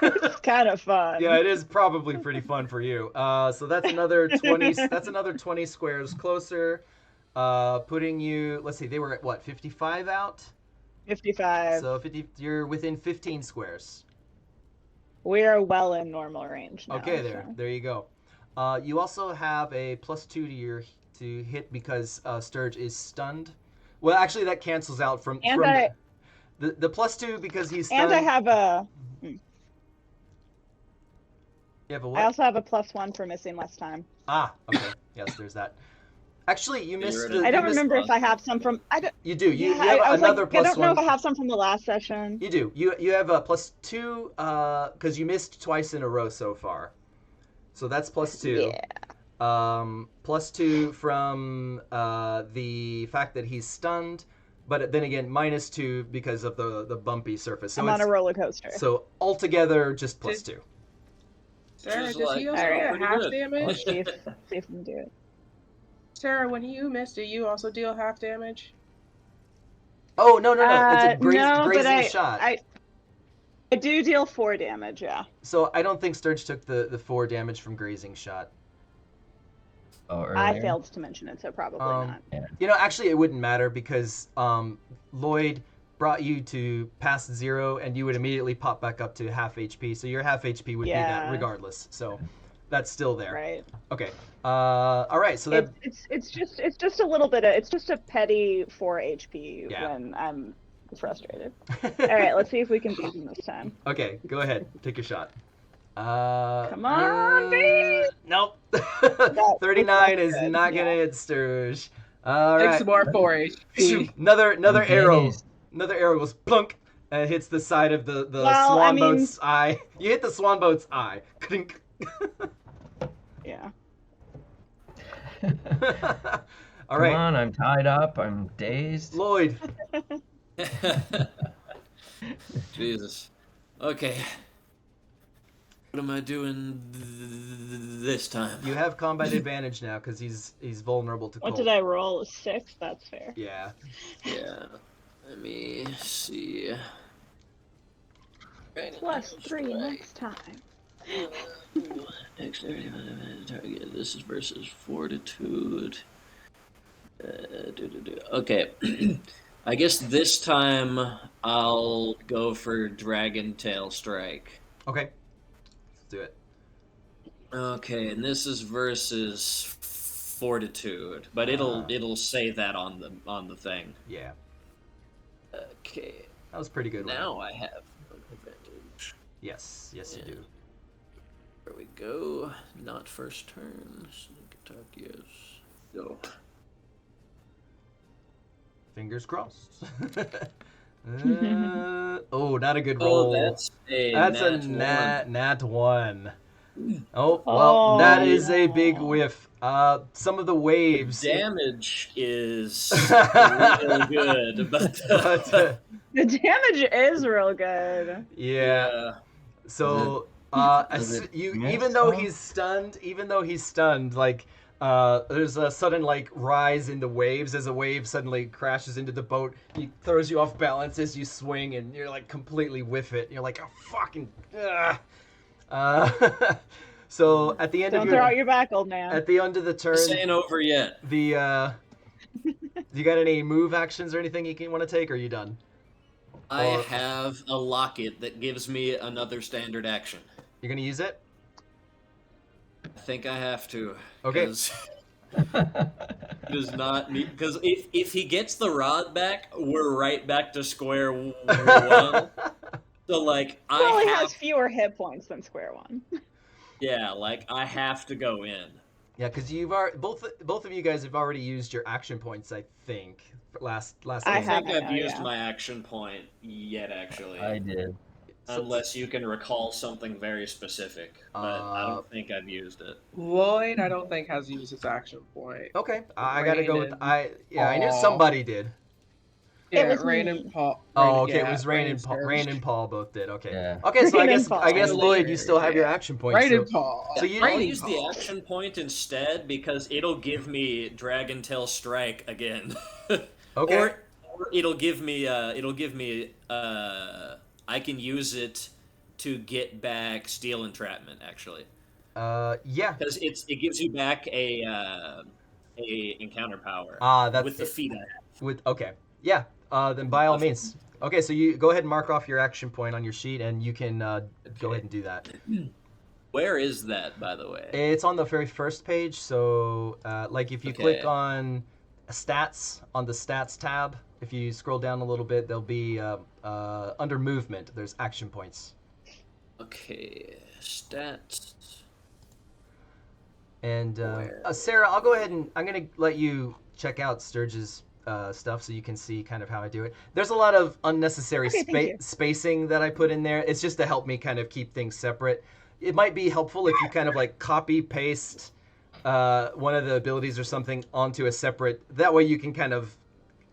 Speaker 2: It's kind of fun.
Speaker 1: Yeah, it is probably pretty fun for you. So that's another 20. That's another 20 squares closer, putting you. Let's see, they were at what, 55 out.
Speaker 2: 55.
Speaker 1: So 50. You're within 15 squares.
Speaker 2: We are well in normal range now.
Speaker 1: Okay,
Speaker 2: so.
Speaker 1: there you go. You also have a +2 to your to hit because Sturge is stunned. Well, actually, that cancels out from the +2 because he's stunned.
Speaker 2: And I have a.
Speaker 1: You have a what?
Speaker 2: I also have a +1 for missing less time.
Speaker 1: Ah, okay. Yes, there's that. Actually, you missed.
Speaker 2: I don't remember if I have some from. I don't.
Speaker 1: You do. You
Speaker 2: Yeah,
Speaker 1: have
Speaker 2: I was
Speaker 1: another
Speaker 2: like, I don't know
Speaker 1: +1.
Speaker 2: if I have some from the last session.
Speaker 1: You do. You have a +2 because you missed twice in a row so far. So that's +2.
Speaker 2: Yeah.
Speaker 1: +2 from the fact that he's stunned, but then again -2 because of the bumpy surface. So
Speaker 2: I'm on a roller coaster.
Speaker 1: So altogether, just +2.
Speaker 3: Sarah,
Speaker 5: Just
Speaker 3: does
Speaker 5: like-
Speaker 3: he also
Speaker 2: Alright.
Speaker 3: get
Speaker 5: Pretty
Speaker 3: half
Speaker 5: good.
Speaker 3: damage?
Speaker 2: See if we can do it.
Speaker 3: Sarah, when you miss, do you also deal half damage?
Speaker 1: Oh no! It's a
Speaker 2: no,
Speaker 1: grazing
Speaker 2: but
Speaker 1: shot.
Speaker 2: I do deal 4 damage. Yeah.
Speaker 1: So I don't think Sturge took the 4 damage from grazing shot.
Speaker 4: Oh, earlier?
Speaker 2: I failed to mention it, so probably not.
Speaker 1: You know, actually, it wouldn't matter because Lloyd brought you to past 0, and you would immediately pop back up to half HP. So your half HP would be that
Speaker 2: Yeah.
Speaker 1: regardless. So that's still there.
Speaker 2: Right.
Speaker 1: Okay. All right. So that
Speaker 2: It's just a little bit of it's just a petty 4 HP
Speaker 1: Yeah.
Speaker 2: when I'm frustrated. All right, let's see if we can beat him this time.
Speaker 1: Okay, go ahead. Take your shot.
Speaker 2: Come on, baby.
Speaker 1: Nope.
Speaker 2: That
Speaker 1: 39 is
Speaker 2: good,
Speaker 1: not gonna hit Sturge. All right.
Speaker 3: Take some more 4 HP.
Speaker 1: Another
Speaker 4: Okay.
Speaker 1: arrow. Another arrow goes plunk and hits the side of the
Speaker 2: Well,
Speaker 1: swan
Speaker 2: I mean-
Speaker 1: boat's eye. You hit the swan boat's eye. Clink.
Speaker 2: Yeah.
Speaker 1: All
Speaker 4: Come
Speaker 1: right,
Speaker 4: on, I'm tied up. I'm dazed.
Speaker 1: Lloyd.
Speaker 5: Jesus. Okay. What am I doing this time?
Speaker 1: You have combat advantage now because he's vulnerable to
Speaker 2: What
Speaker 1: cold.
Speaker 2: did I roll? A 6? That's fair.
Speaker 1: Yeah.
Speaker 5: Yeah. Let me see.
Speaker 2: +3 next time.
Speaker 5: Target. This is versus fortitude. Okay. I guess this time I'll go for Dragon Tail Strike.
Speaker 1: Okay. Let's do it.
Speaker 5: Okay, and this is versus fortitude, but it'll say that on the thing.
Speaker 1: Yeah.
Speaker 5: Okay.
Speaker 1: That was pretty good.
Speaker 5: Now I have advantage.
Speaker 1: Yes. Yes, you do.
Speaker 5: There we go. Not first turn. Sneak attack, yes. Go.
Speaker 1: Fingers crossed. Oh, not a good roll.
Speaker 5: Oh, that's a
Speaker 1: nat 1. Oh, well, that is a big whiff. Some of the waves.
Speaker 5: Damage is really good, but
Speaker 2: The damage is real good.
Speaker 1: yeah. So,
Speaker 4: does it miss
Speaker 1: even though
Speaker 4: though?
Speaker 1: he's stunned, like, there's a sudden like rise in the waves as a wave suddenly crashes into the boat. He throws you off balance as you swing, and you're like completely whiff it. You're like, oh fucking. So at the end
Speaker 2: Don't
Speaker 1: of
Speaker 2: throw out your back, old man.
Speaker 1: at the end of the turn,
Speaker 5: this ain't over yet.
Speaker 1: the you got any move actions or anything you want to take, or are you done?
Speaker 5: I
Speaker 1: Or-
Speaker 5: have a locket that gives me another standard action.
Speaker 1: You're gonna use it?
Speaker 5: I think I have to.
Speaker 1: Okay.
Speaker 5: Because does not need, because if he gets the rod back, we're right back to square one. So like
Speaker 2: Well,
Speaker 5: I
Speaker 2: he
Speaker 5: have,
Speaker 2: has fewer hit points than Square One.
Speaker 5: yeah, like I have to go in.
Speaker 1: Yeah, because you've already, both of you guys have already used your action points, I think. Last
Speaker 2: I
Speaker 5: I
Speaker 1: game.
Speaker 5: think
Speaker 2: haven't,
Speaker 5: I've
Speaker 2: no,
Speaker 5: used
Speaker 2: yeah.
Speaker 5: my action point yet, actually.
Speaker 4: I did.
Speaker 5: Unless you can recall something very specific, but I don't think I've used it.
Speaker 3: Lloyd, I don't think has used his action point.
Speaker 1: Okay, I gotta go with
Speaker 3: Rain
Speaker 1: I knew
Speaker 3: Paul.
Speaker 1: somebody did.
Speaker 3: Yeah,
Speaker 2: was
Speaker 3: Rain
Speaker 2: me.
Speaker 3: and Paul.
Speaker 1: Oh, okay,
Speaker 3: yeah,
Speaker 1: it was Rain and
Speaker 3: Sturge.
Speaker 1: Rain and Paul both did. Okay.
Speaker 4: Yeah.
Speaker 1: Okay, so
Speaker 2: Rain and Paul.
Speaker 1: I guess
Speaker 3: And
Speaker 1: Lloyd, you still have your
Speaker 3: yeah.
Speaker 1: action points.
Speaker 3: Rain
Speaker 1: So,
Speaker 3: and Paul.
Speaker 1: so you
Speaker 5: I'll
Speaker 3: Rain
Speaker 5: use
Speaker 3: and
Speaker 5: the
Speaker 3: Paul.
Speaker 5: action point instead because it'll give me Dragon Tail Strike again.
Speaker 1: okay.
Speaker 5: Or it'll give me I can use it to get back Steel Entrapment actually.
Speaker 1: Yeah.
Speaker 5: Because it gives you back a encounter power.
Speaker 1: That's
Speaker 5: with the
Speaker 1: it.
Speaker 5: feet I have.
Speaker 1: With okay. Yeah. Then by all means. Okay, so you go ahead and mark off your action point on your sheet, and you can go ahead and do that.
Speaker 5: Where is that, by the way?
Speaker 1: It's on the very first page. So, like if you click on stats on the stats tab, if you scroll down a little bit, there'll be under movement. There's action points.
Speaker 5: Okay, stats.
Speaker 1: And Sarah, I'll go ahead and I'm gonna let you check out Sturge's stuff so you can see kind of how I do it. There's a lot of unnecessary spacing that I put in there. It's just to help me kind of keep things separate. It might be helpful if you kind of like copy paste one of the abilities or something onto a separate. That way you can kind of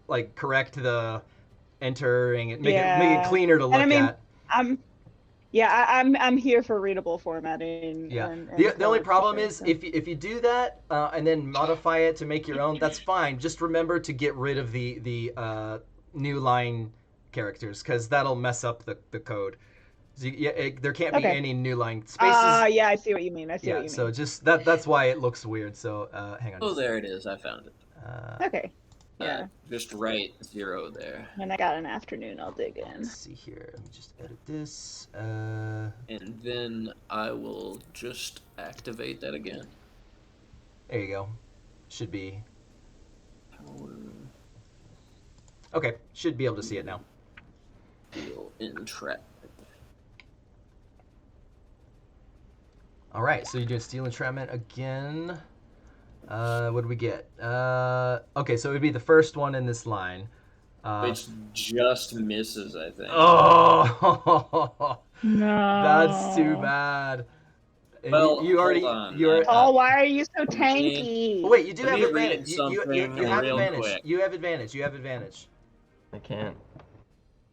Speaker 1: like correct the entering and make it cleaner to look at.
Speaker 2: I'm here for readable formatting.
Speaker 1: Yeah.
Speaker 2: And
Speaker 1: The only problem is if you do that and then modify it to make your own, that's fine. Just remember to get rid of the new line characters because that'll mess up the code. So there can't be any new line spaces.
Speaker 2: Yeah, I see what you mean. I see what you mean.
Speaker 1: So just that's why it looks weird. So hang on.
Speaker 5: Oh, there it is. I found it.
Speaker 2: Okay. Yeah.
Speaker 5: Just write 0 there.
Speaker 2: When I got an afternoon, I'll dig in.
Speaker 1: Let's see here. Let me just edit this.
Speaker 5: And then I will just activate that again.
Speaker 1: There you go. Should be. Okay, should be able to see it now.
Speaker 5: Steel Entrapment.
Speaker 1: All right, so you're doing Steel Entrapment again. What do we get? Okay, so it would be the first one in this line.
Speaker 5: Which just misses, I think.
Speaker 1: Oh,
Speaker 2: no,
Speaker 1: that's too bad. And
Speaker 5: well,
Speaker 1: you already.
Speaker 5: hold on.
Speaker 2: Oh, why are you so tanky?
Speaker 1: Oh, wait, you do
Speaker 5: Let
Speaker 1: have
Speaker 5: me read
Speaker 1: advantage. You
Speaker 5: something
Speaker 1: have
Speaker 5: real
Speaker 1: advantage.
Speaker 5: quick.
Speaker 1: You have advantage. You have advantage.
Speaker 4: I can't.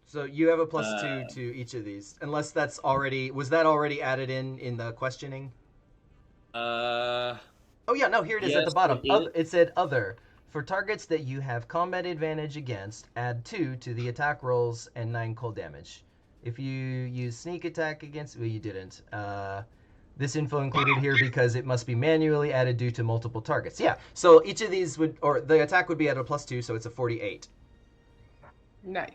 Speaker 1: So you have a +2 to each of these, unless that's already was that already added in the questioning? Oh yeah, no, here it is at the bottom. It said other. For targets that you have combat advantage against, add 2 to the attack rolls and 9 cold damage. If you use sneak attack against, well, you didn't. This info included here because it must be manually added due to multiple targets. Yeah, so each of these would, or the attack would be at a +2, so it's a 48.
Speaker 3: Nice.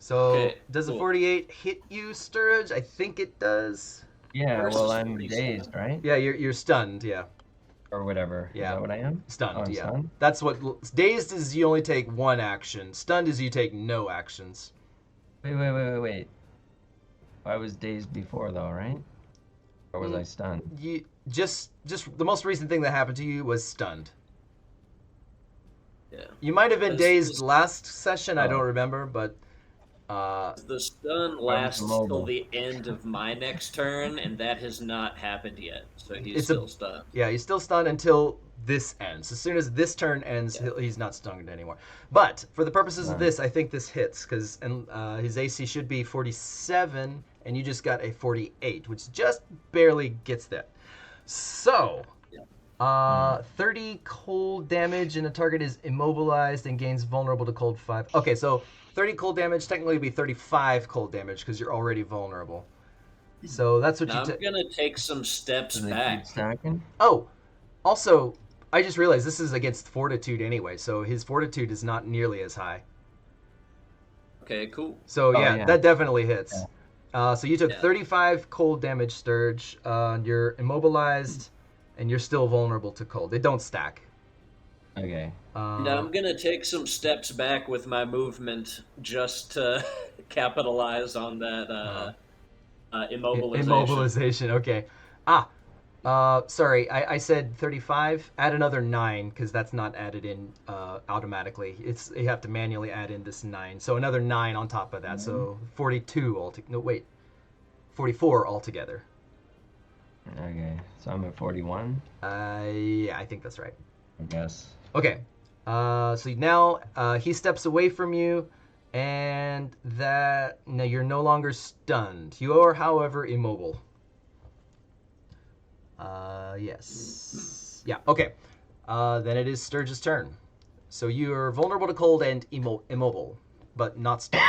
Speaker 1: So does a 48 hit you, Sturge? I think it does.
Speaker 4: Yeah,
Speaker 5: Versus
Speaker 4: well, I'm
Speaker 5: 47.
Speaker 4: dazed, right?
Speaker 1: Yeah, you're stunned. Yeah.
Speaker 4: Or whatever.
Speaker 1: Yeah.
Speaker 4: Is that what I am?
Speaker 1: Stunned,
Speaker 4: Oh, I'm
Speaker 1: yeah.
Speaker 4: stunned?
Speaker 1: That's what dazed is. You only take 1 action. Stunned is you take no actions.
Speaker 4: Wait. I was dazed before, though, right? Or was I stunned?
Speaker 1: You just the most recent thing that happened to you was stunned.
Speaker 5: Yeah.
Speaker 1: You might have been dazed last session. I don't
Speaker 4: Oh.
Speaker 1: remember, but
Speaker 5: The stun lasts
Speaker 4: mobile.
Speaker 5: till the end of my next turn, and that has not happened yet. So he's
Speaker 1: It's
Speaker 5: still stunned.
Speaker 1: yeah, he's still stunned until this ends. As soon as this turn ends, he's not stunned anymore. But for the purposes of this, I think this hits because his AC should be 47, and you just got a 48, which just barely gets that. So, 30 cold damage, and the target is immobilized and gains vulnerable to cold 5. Okay, so 30 cold damage technically would be 35 cold damage because you're already vulnerable. So that's what
Speaker 5: Now
Speaker 1: you
Speaker 5: I'm gonna take some steps
Speaker 4: Does it keep
Speaker 5: back.
Speaker 4: stacking?
Speaker 1: Oh, also, I just realized this is against fortitude anyway, so his fortitude is not nearly as high.
Speaker 5: Okay, cool.
Speaker 1: So
Speaker 4: Oh,
Speaker 1: yeah,
Speaker 4: yeah.
Speaker 1: that definitely hits. So you took
Speaker 5: Yeah.
Speaker 1: 35 cold damage, Sturge. You're immobilized, and you're still vulnerable to cold. They don't stack.
Speaker 4: Okay.
Speaker 5: And I'm gonna take some steps back with my movement just to capitalize on that immobilization.
Speaker 1: Immobilization. Okay. Sorry. I said 35. Add another 9 because that's not added in automatically. You have to manually add in this 9. So another 9 on top of that. So 42 altogether. No, wait. 44 altogether.
Speaker 4: Okay. So I'm at 41,
Speaker 1: Yeah, I think that's right.
Speaker 4: I guess.
Speaker 1: Okay. So now he steps away from you, and now you're no longer stunned. You are, however, immobile. Yes. Yeah. Okay. Then it is Sturge's turn. So you are vulnerable to cold and immobile, but not stunned.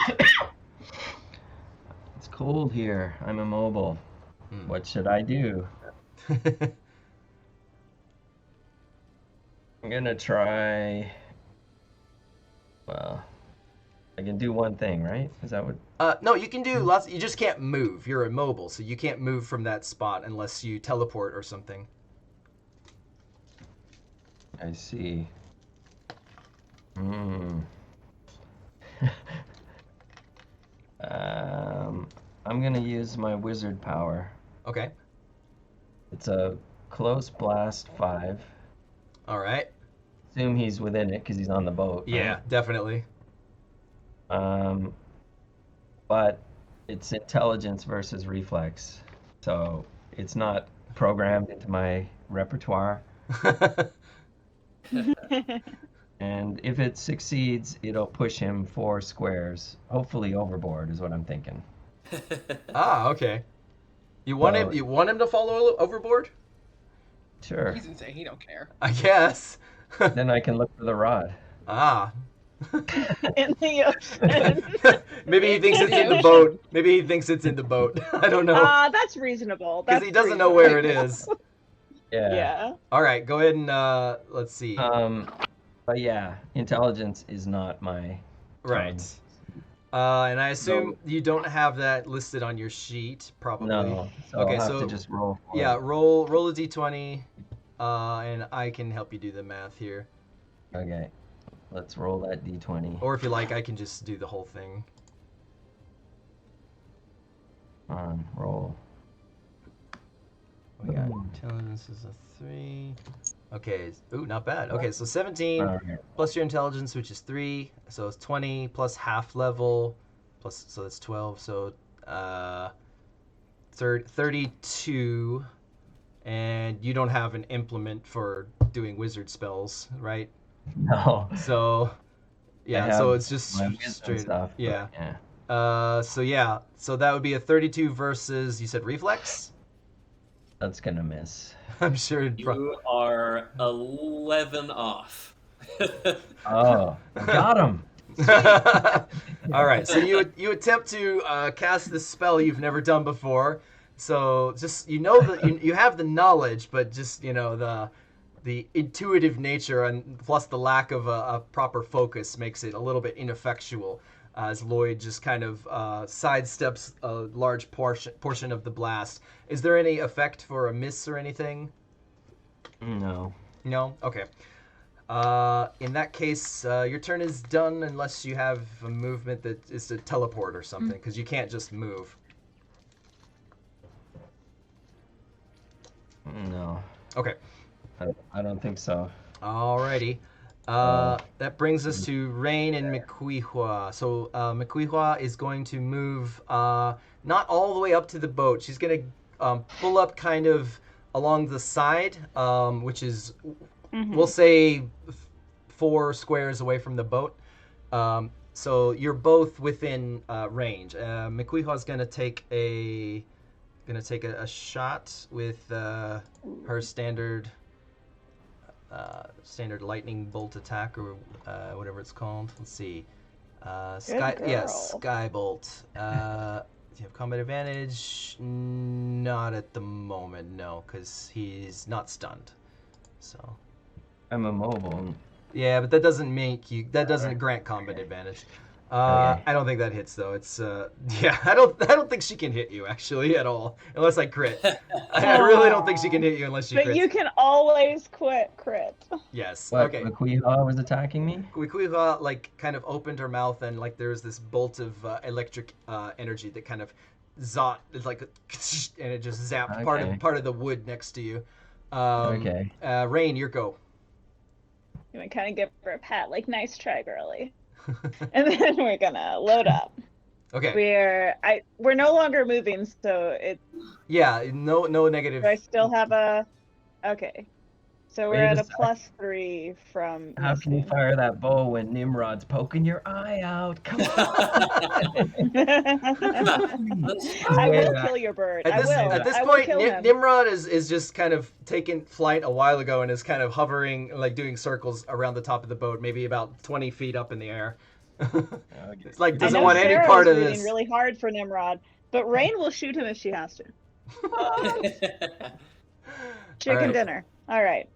Speaker 4: It's cold here. I'm immobile.
Speaker 1: Hmm.
Speaker 4: What should I do? I'm gonna try. Well, I can do one thing, right? Is that what?
Speaker 1: No, you can do lots. You just can't move. You're immobile, so you can't move from that spot unless you teleport or something.
Speaker 4: I see. Hmm. I'm gonna use my wizard power.
Speaker 1: Okay.
Speaker 4: It's a close blast 5.
Speaker 1: All right.
Speaker 4: Assume he's within it because he's on the boat.
Speaker 1: Yeah,
Speaker 4: right?
Speaker 1: definitely.
Speaker 4: But it's intelligence versus reflex, so it's not programmed into my repertoire. And if it succeeds, it'll push him 4 squares, hopefully overboard, is what I'm thinking.
Speaker 1: Okay. You want him?
Speaker 4: So-
Speaker 1: You want him to fall overboard?
Speaker 4: Sure.
Speaker 3: He's insane. He don't care.
Speaker 1: I guess.
Speaker 4: Then I can look for the rod.
Speaker 2: In the ocean.
Speaker 1: Maybe he thinks it's in the
Speaker 3: ocean.
Speaker 1: boat. Maybe he thinks it's in the boat. I don't know.
Speaker 2: That's reasonable.
Speaker 1: Because
Speaker 2: That's
Speaker 1: he doesn't know where it
Speaker 2: reasonable.
Speaker 1: is.
Speaker 2: Yeah.
Speaker 1: All right, go ahead and let's see.
Speaker 4: But yeah, intelligence is not my
Speaker 1: Right.
Speaker 4: tone.
Speaker 1: And I assume you don't have that listed on your sheet, probably.
Speaker 4: No, so
Speaker 1: Okay,
Speaker 4: I'll have
Speaker 1: so
Speaker 4: to just roll for
Speaker 1: yeah,
Speaker 4: it.
Speaker 1: roll a d20, and I can help you do the math here.
Speaker 4: Okay, let's roll that d20.
Speaker 1: Or if you like, I can just do the whole thing.
Speaker 4: On, roll.
Speaker 1: We got intelligence is a 3. Okay. Ooh, not bad. Okay, so 17
Speaker 4: All right.
Speaker 1: plus your intelligence, which is 3, so it's 20 plus half level, plus so that's 12. So 32, and you don't have an implement for doing wizard spells, right?
Speaker 4: No.
Speaker 1: So
Speaker 4: I
Speaker 1: yeah,
Speaker 4: have
Speaker 1: so it's just
Speaker 4: my wisdom
Speaker 1: straight.
Speaker 4: stuff, but
Speaker 1: Yeah.
Speaker 4: yeah.
Speaker 1: So that would be a 32 versus, you said reflex?
Speaker 4: That's gonna miss.
Speaker 1: I'm sure.
Speaker 5: You are 11 off.
Speaker 4: Oh, I got him.
Speaker 1: All right, so you attempt to cast this spell you've never done before. So just you have the knowledge, but just the intuitive nature and plus the lack of a proper focus makes it a little bit ineffectual. As Lloyd just kind of sidesteps a large portion of the blast. Is there any effect for a miss or anything?
Speaker 4: No.
Speaker 1: No? Okay. In that case, your turn is done unless you have a movement that is to teleport or something, because you can't just move.
Speaker 4: No.
Speaker 1: Okay.
Speaker 4: I don't think so.
Speaker 1: Alrighty. That brings us to Rain and Miquihua. So Miquihua is going to move not all the way up to the boat. She's going to pull up kind of along the side, which is, we'll say, 4 squares away from the boat. So you're both within range. Miquihua's going to take a shot with her standard lightning bolt attack, or whatever it's called. Let's see. Sky bolt. Do you have combat advantage? Not at the moment, no, because he's not stunned. So.
Speaker 4: I'm immobile.
Speaker 1: Yeah, but that doesn't grant combat advantage.
Speaker 4: Okay.
Speaker 1: I don't think that hits though. It's yeah, I don't think she can hit you actually at all unless I crit. I really don't think she can hit you unless she
Speaker 2: But
Speaker 1: crits.
Speaker 2: you can always crit.
Speaker 1: Yes.
Speaker 4: What?
Speaker 1: Okay.
Speaker 4: Makuiha was attacking me?
Speaker 1: Kuikuiha like kind of opened her mouth and like there's this bolt of electric energy that kind of it's like and it just zapped
Speaker 4: Okay.
Speaker 1: part of the wood next to you.
Speaker 4: Okay.
Speaker 1: Rain, your go.
Speaker 2: You can kind of give her a pat, like nice try, girly. And then we're gonna load up.
Speaker 1: Okay.
Speaker 2: We're no longer moving, so it.
Speaker 1: Yeah. No negative.
Speaker 2: Do I still have a? Okay. So we're
Speaker 4: Wait
Speaker 2: at
Speaker 4: a
Speaker 2: a
Speaker 4: sec.
Speaker 2: +3 from.
Speaker 4: How can you
Speaker 2: missing.
Speaker 4: fire that bow when Nimrod's poking your eye out? Come on.
Speaker 2: I will kill your bird.
Speaker 1: At this
Speaker 2: I will
Speaker 1: point,
Speaker 2: kill him.
Speaker 1: Nimrod is just kind of taken flight a while ago and is kind of hovering, like doing circles around the top of the boat, maybe about 20 feet up in the air. It's like
Speaker 2: I
Speaker 1: doesn't
Speaker 2: know
Speaker 1: want any
Speaker 2: Sarah
Speaker 1: part
Speaker 2: is
Speaker 1: of
Speaker 2: rooting
Speaker 1: this.
Speaker 2: really hard for Nimrod, but Rain will shoot him if she has to. Chicken
Speaker 1: All right.
Speaker 2: dinner. All right.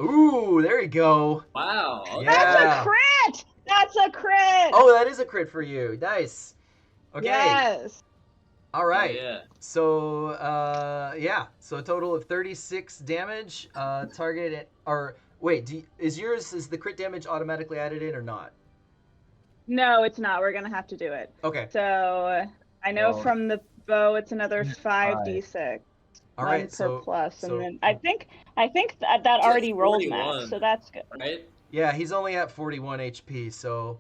Speaker 1: Ooh, there you go.
Speaker 5: Wow. Okay.
Speaker 1: Yeah.
Speaker 2: That's a crit. That's a crit.
Speaker 1: Oh, that is a crit for you. Nice. Okay.
Speaker 2: Yes.
Speaker 1: All right.
Speaker 5: Yeah.
Speaker 1: So, yeah. So a total of 36 damage. Target or wait, is the crit damage automatically added in or not?
Speaker 2: No, it's not. We're gonna have to do it.
Speaker 1: Okay.
Speaker 2: So I know
Speaker 4: Well,
Speaker 2: from the bow, it's another
Speaker 4: it's
Speaker 2: 5d6.
Speaker 1: All
Speaker 2: One
Speaker 1: right.
Speaker 2: per
Speaker 1: So
Speaker 2: plus,
Speaker 1: so-
Speaker 2: and then I think that already rolled max,
Speaker 5: 41.
Speaker 2: so that's good.
Speaker 5: Right?
Speaker 1: yeah, he's only at 41 HP. So,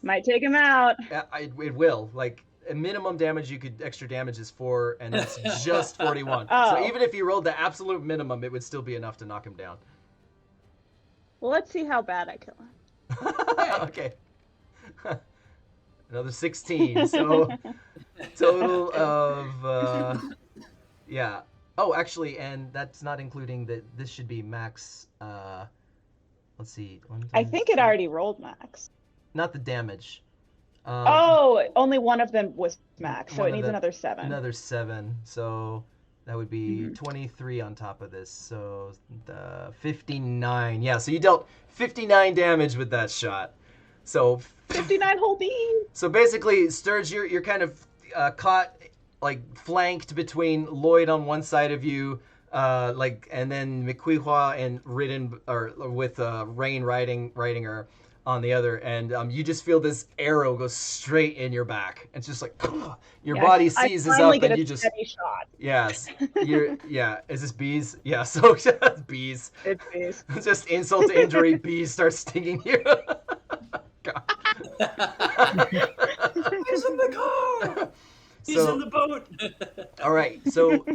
Speaker 2: Might take him out.
Speaker 1: it will like. A minimum damage extra damage is 4, and it's just 41.
Speaker 2: Oh.
Speaker 1: So even if you rolled the absolute minimum, it would still be enough to knock him down.
Speaker 2: Well, let's see how bad I kill him.
Speaker 1: Okay. Another 16. So total of yeah. Oh, actually, and that's not including that. This should be max. Let's see.
Speaker 2: I think it already rolled max.
Speaker 1: Not the damage.
Speaker 2: Oh, only one of them was max, so
Speaker 1: one
Speaker 2: it
Speaker 1: of
Speaker 2: needs
Speaker 1: the-
Speaker 2: another 7.
Speaker 1: Another 7. So that would be
Speaker 2: Mhm.
Speaker 1: 23 on top of this. So 59. Yeah. So you dealt 59 damage with that shot. So
Speaker 2: 59 whole beans.
Speaker 1: So basically, Sturge, you're kind of caught, like flanked between Lloyd on one side of you, and then Miquihua and ridden or with Rain riding her on the other, and you just feel this arrow go straight in your back. It's just like your body seizes
Speaker 2: I finally
Speaker 1: up,
Speaker 2: get
Speaker 1: and
Speaker 2: a
Speaker 1: you just
Speaker 2: steady shot.
Speaker 1: yes, yeah. Is this bees? Yeah, so bees.
Speaker 2: It's bees.
Speaker 1: Just insult to injury. Bees start stinging you. God.
Speaker 5: He's in the car. He's in the boat.
Speaker 1: All right. So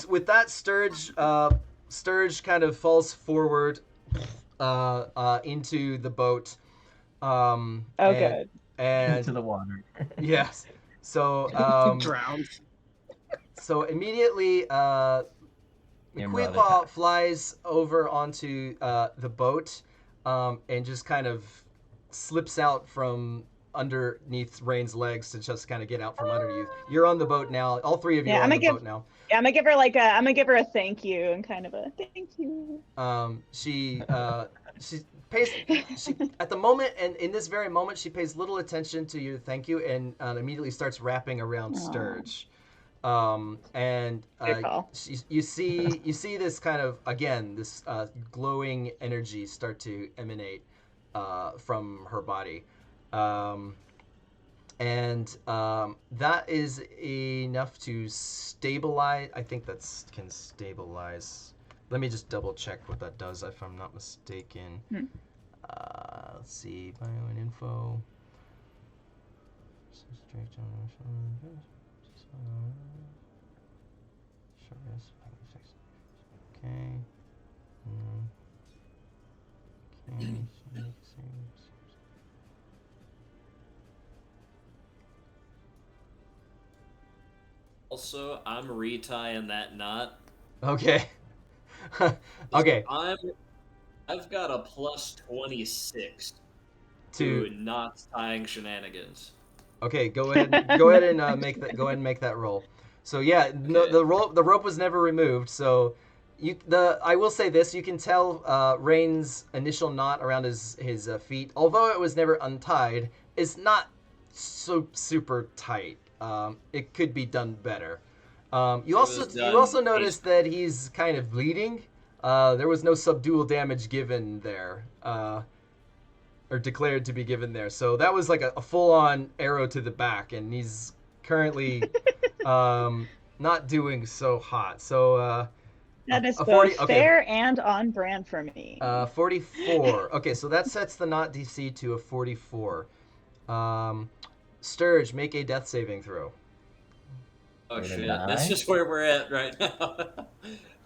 Speaker 1: with that, Sturge kind of falls forward into the boat.
Speaker 2: Good.
Speaker 1: And
Speaker 4: Into the water.
Speaker 1: yes. So
Speaker 3: Drowned.
Speaker 1: so immediately
Speaker 4: Nimrod
Speaker 1: Miquihua
Speaker 4: attack.
Speaker 1: flies over onto the boat and just kind of slips out from underneath Rain's legs to just kind of get out from under you. You're on the boat now. All three of you
Speaker 2: Yeah,
Speaker 1: are on
Speaker 2: I'm
Speaker 1: the
Speaker 2: gonna
Speaker 1: boat now.
Speaker 2: Yeah, I'm gonna give her a thank you and kind of a thank you.
Speaker 1: She pays at the moment, and in this very moment, she pays little attention to your thank you and immediately starts wrapping around Sturge. And
Speaker 2: Good call.
Speaker 1: you see this kind of again this glowing energy start to emanate from her body. That is enough to stabilize. I think that can stabilize. Let me just double check what that does, if I'm not mistaken. Let's see, bio and info. Okay. Okay.
Speaker 5: Also, I'm retying that knot.
Speaker 1: Okay. Okay.
Speaker 5: I've got a plus 26
Speaker 1: To
Speaker 5: to knots tying shenanigans.
Speaker 1: okay, go ahead and make that. Go ahead and make that roll. So yeah, no, the rope was never removed. So I will say this: you can tell Rain's initial knot around his feet, although it was never untied, is not so super tight. It could be done better. You also noticed that he's kind of bleeding. There was no subdual damage given there, or declared to be given there. So that was like a full-on arrow to the back, and he's currently not doing so hot. So
Speaker 2: that is
Speaker 1: a
Speaker 2: both
Speaker 1: 40,
Speaker 2: fair and on brand for me.
Speaker 1: 44. Okay, so that sets the knot DC to a 44. Sturge, make a death saving throw.
Speaker 5: Oh shit! That's just where we're at right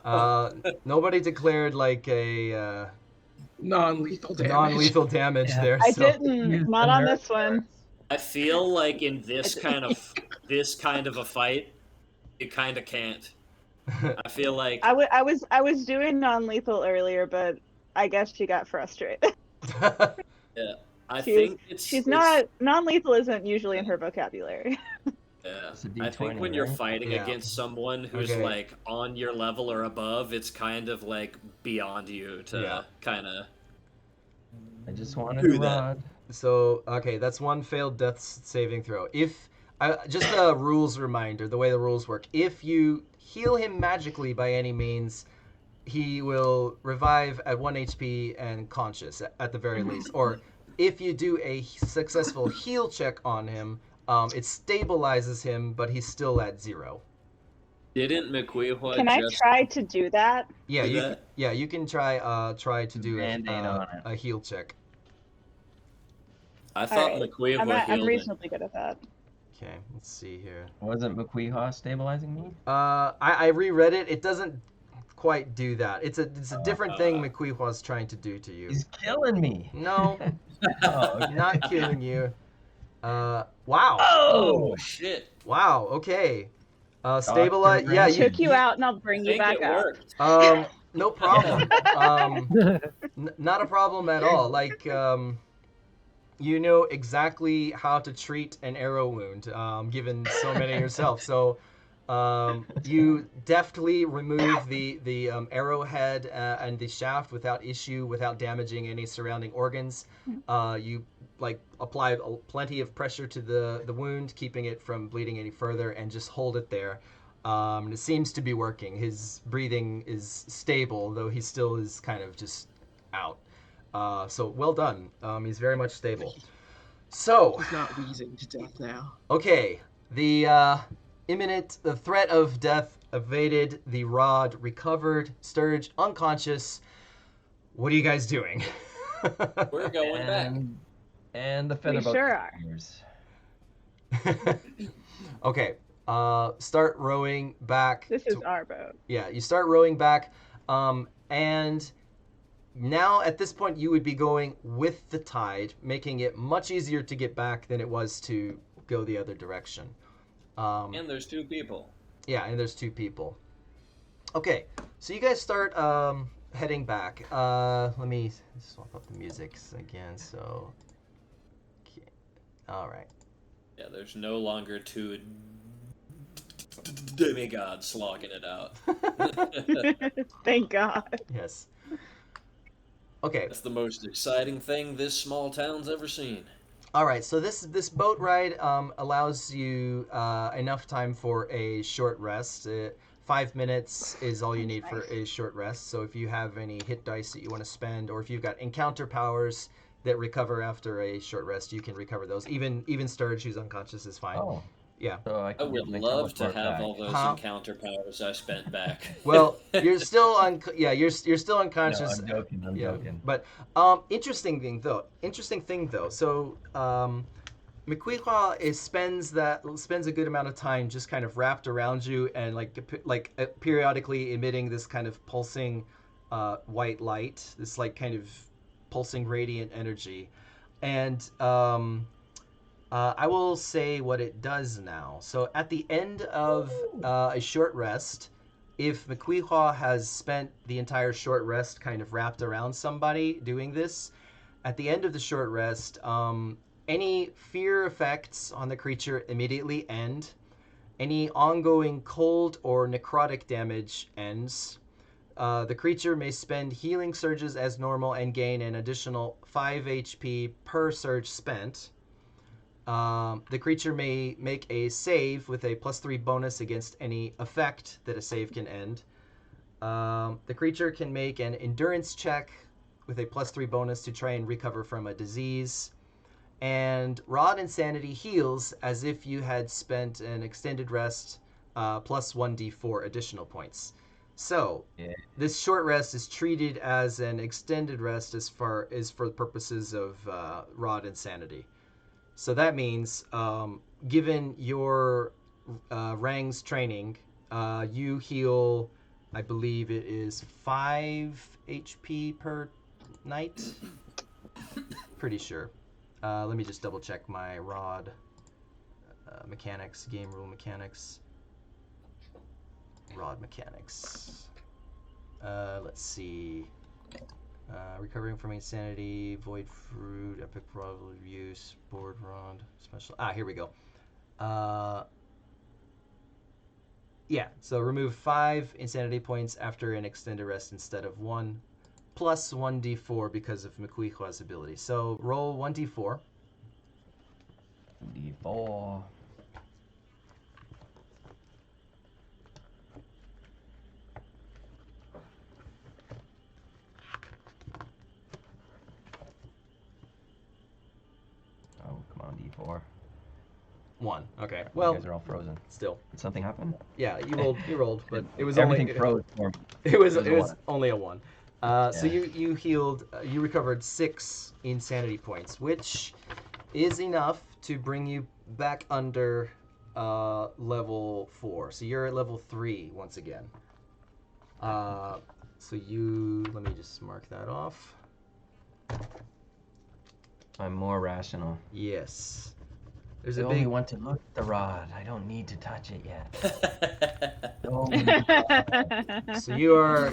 Speaker 5: now.
Speaker 1: Nobody declared like a
Speaker 3: non-lethal
Speaker 1: damage
Speaker 4: Yeah.
Speaker 1: there.
Speaker 2: I
Speaker 1: So.
Speaker 2: didn't. Not on this one.
Speaker 5: I feel like in this kind of a fight, you kind of can't. I feel like
Speaker 2: I was doing non-lethal earlier, but I guess she got frustrated.
Speaker 5: yeah.
Speaker 2: She's not non-lethal isn't usually in her vocabulary.
Speaker 5: Yeah.
Speaker 4: It's a
Speaker 5: I think
Speaker 4: D20,
Speaker 5: when you're
Speaker 4: right?
Speaker 5: fighting against someone who's
Speaker 1: Okay.
Speaker 5: like on your level or above, it's kind of like beyond you to kind of.
Speaker 4: I just wanted
Speaker 5: Do
Speaker 4: a
Speaker 5: that.
Speaker 4: rod.
Speaker 1: So okay, that's one failed death saving throw. If just a rules reminder, the way the rules work: if you heal him magically by any means, he will revive at 1 HP and conscious at the very least. Or if you do a successful heal check on him, it stabilizes him, but he's still at 0.
Speaker 5: Didn't McQueehua
Speaker 2: Can I
Speaker 5: just
Speaker 2: try to do that?
Speaker 1: Yeah,
Speaker 5: do
Speaker 1: you
Speaker 5: that?
Speaker 1: you can try to do
Speaker 4: Band-Aid on it.
Speaker 1: a heal check.
Speaker 5: I thought
Speaker 2: Alright.
Speaker 5: McQueehua
Speaker 2: I'm
Speaker 5: healed it.
Speaker 2: reasonably good at that.
Speaker 1: Okay, let's see here.
Speaker 4: Wasn't McQueehua stabilizing me?
Speaker 1: I reread it. It doesn't quite do that. It's a different thing McQueehua's trying to do to you.
Speaker 4: He's killing me.
Speaker 1: No,
Speaker 4: Oh, okay.
Speaker 1: not killing you. Wow.
Speaker 5: Oh shit!
Speaker 1: Wow. Okay. Stabilize.
Speaker 4: Dr.
Speaker 1: Yeah.
Speaker 4: Rain.
Speaker 2: Took you out, and I'll
Speaker 5: I
Speaker 2: bring you
Speaker 5: think
Speaker 2: back
Speaker 5: it
Speaker 2: up.
Speaker 5: worked.
Speaker 1: No problem. Not a problem at all. Like, you know exactly how to treat an arrow wound, given so many yourself. So, you deftly remove the arrowhead and the shaft without issue, without damaging any surrounding organs. You apply plenty of pressure to the wound, keeping it from bleeding any further, and just hold it there. And it seems to be working. His breathing is stable, though he still is kind of just out. So well done. He's very much stable. So,
Speaker 3: He's not wheezing to death now.
Speaker 1: okay, the threat of death evaded, the rod recovered, Sturge unconscious. What are you guys doing?
Speaker 5: We're going back.
Speaker 4: And the
Speaker 2: We
Speaker 4: feather boat
Speaker 2: sure are.
Speaker 4: continues.
Speaker 1: Okay, start rowing back.
Speaker 2: This is our boat.
Speaker 1: Yeah, you start rowing back, and now at this point you would be going with the tide, making it much easier to get back than it was to go the other direction.
Speaker 5: And there's 2 people.
Speaker 1: Yeah, and there's 2 people. Okay, so you guys start heading back. Let me swap up the music again. So, okay. All right.
Speaker 5: Yeah, there's no longer 2 demigods slogging it out.
Speaker 2: Thank God.
Speaker 1: Yes. Okay.
Speaker 5: That's the most exciting thing this small town's ever seen.
Speaker 1: All right. So this boat ride allows you enough time for a short rest. 5 minutes is all you need for a short rest. So if you have any hit dice that you want to spend, or if you've got encounter powers that recover after a short rest, you can recover those. Even Sturge, who's unconscious, is fine.
Speaker 4: Oh,
Speaker 1: Yeah.
Speaker 4: so I
Speaker 5: I
Speaker 4: can
Speaker 5: would
Speaker 4: get my
Speaker 5: love to
Speaker 4: teleport
Speaker 5: have
Speaker 4: back.
Speaker 5: all those
Speaker 1: Huh?
Speaker 5: encounter powers I spent back.
Speaker 1: Well, you're still you're still
Speaker 4: No,
Speaker 1: unconscious.
Speaker 4: I'm joking. I'm joking.
Speaker 1: But interesting thing though. So McQueehua spends a good amount of time just kind of wrapped around you and periodically emitting this kind of pulsing white light, this like kind of pulsing radiant energy, and I will say what it does now. So at the end of a short rest, if McQueehua has spent the entire short rest kind of wrapped around somebody doing this, at the end of the short rest, any fear effects on the creature immediately end. Any ongoing cold or necrotic damage ends. the creature may spend healing surges as normal and gain an additional 5 HP per surge spent. The creature may make a save with a +3 bonus against any effect that a save can end. The creature can make an endurance check with a +3 bonus to try and recover from a disease. And Rod Insanity heals as if you had spent an extended rest plus 1d4 additional points. So, this short rest is treated as an extended rest as far as for the purposes of Rod Insanity. So that means, given your Rang's training, you heal, I believe it is 5 HP per night? Pretty sure. Let me just double check my Rod mechanics, game rule mechanics. Rod mechanics. Let's see. Recovering from insanity, void fruit, epic probable use, board rod, special. Here we go. Yeah, so remove 5 insanity points after an extended rest instead of 1, plus 1d4 because of Makuihua's ability. So roll 1d4.
Speaker 4: D4. Oh, come on, D4.
Speaker 1: 1. Okay.
Speaker 4: You
Speaker 1: Well,
Speaker 4: guys are all frozen.
Speaker 1: still.
Speaker 4: Did something happen?
Speaker 1: Yeah, you rolled, but it was
Speaker 4: Everything
Speaker 1: only
Speaker 4: froze for me.
Speaker 1: it was
Speaker 4: a
Speaker 1: only a 1. So you healed, you recovered 6 insanity points, which is enough to bring you back under level 4. So you're at level 3 once again. So let me just mark that off.
Speaker 4: I'm more rational.
Speaker 1: Yes. There's
Speaker 4: I
Speaker 1: a
Speaker 4: only
Speaker 1: big
Speaker 4: want to look at the rod. I don't need to touch it yet.
Speaker 1: So you're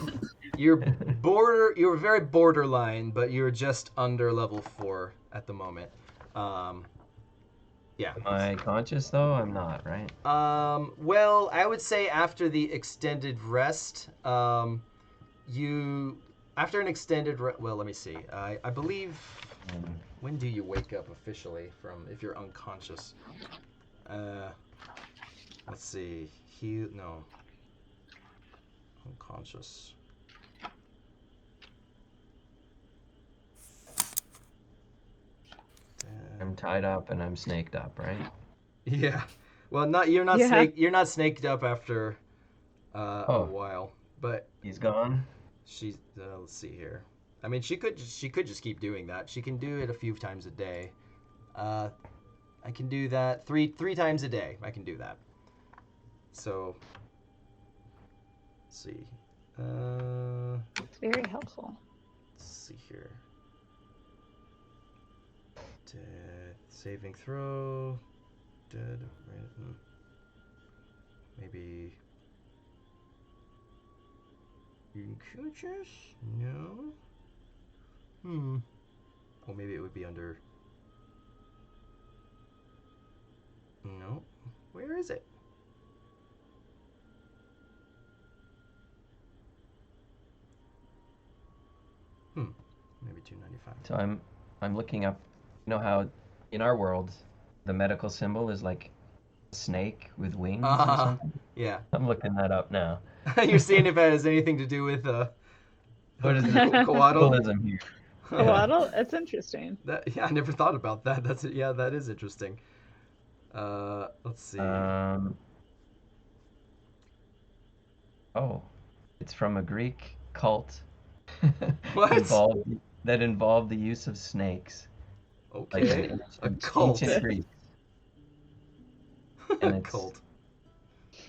Speaker 1: very borderline, but you're just under level 4 at the moment. Yeah.
Speaker 4: Am I conscious though? I'm not, right?
Speaker 1: Well, I would say after the extended rest, well, let me see. I believe, when do you wake up officially from if you're unconscious? Let's see. Unconscious.
Speaker 4: I'm tied up and I'm snaked up, right?
Speaker 1: Yeah. Well, you're not snaked up after a while, but
Speaker 4: he's gone.
Speaker 1: She's let's see here. I mean, she could just keep doing that. She can do it a few times a day. I can do that three times a day. I can do that. So let's see.
Speaker 2: It's very helpful.
Speaker 1: Let's see here. Saving throw. Dead. Maybe. Unconscious? No. Oh, maybe it would be under. No. Where is it? Maybe 295.
Speaker 4: So I'm looking up. You know how in our world the medical symbol is like a snake with wings or something?
Speaker 1: Yeah.
Speaker 4: I'm looking that up now.
Speaker 1: You're seeing if it has anything to do with
Speaker 4: What is
Speaker 1: Coatl?
Speaker 4: symbolism here?
Speaker 2: Coatl? That's interesting.
Speaker 1: I never thought about that. That is interesting. Let's see.
Speaker 4: Oh, it's from a Greek cult.
Speaker 1: What?
Speaker 4: that involved the use of snakes.
Speaker 1: Okay.
Speaker 4: Like
Speaker 1: A cult.
Speaker 4: Ancient Greece.
Speaker 1: A cult.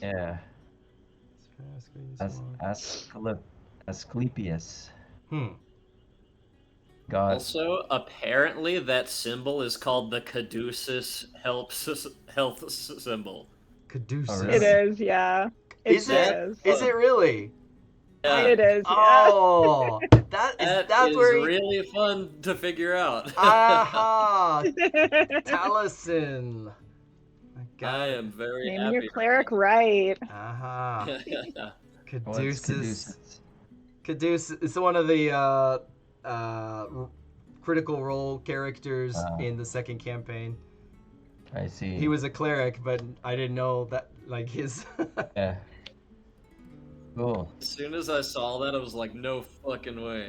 Speaker 4: Yeah. Asclepius. God.
Speaker 5: Also, apparently, that symbol is called the Caduceus health symbol.
Speaker 1: Caduceus.
Speaker 4: Oh, really?
Speaker 2: It is, yeah.
Speaker 1: Is it really?
Speaker 5: Yeah.
Speaker 2: It is. Yeah.
Speaker 1: Oh, that's where
Speaker 5: really fun to figure out.
Speaker 1: Aha! Taliesin.
Speaker 5: I am very
Speaker 2: Name
Speaker 5: happy.
Speaker 2: your cleric right.
Speaker 1: Aha.
Speaker 4: What's
Speaker 1: Caduceus.
Speaker 4: Caduceus?
Speaker 1: Caduce is one of the critical role characters in the second campaign.
Speaker 4: I see.
Speaker 1: He was a cleric, but I didn't know that, like, his...
Speaker 4: Yeah. Cool.
Speaker 5: As soon as I saw that, I was like, no fucking way.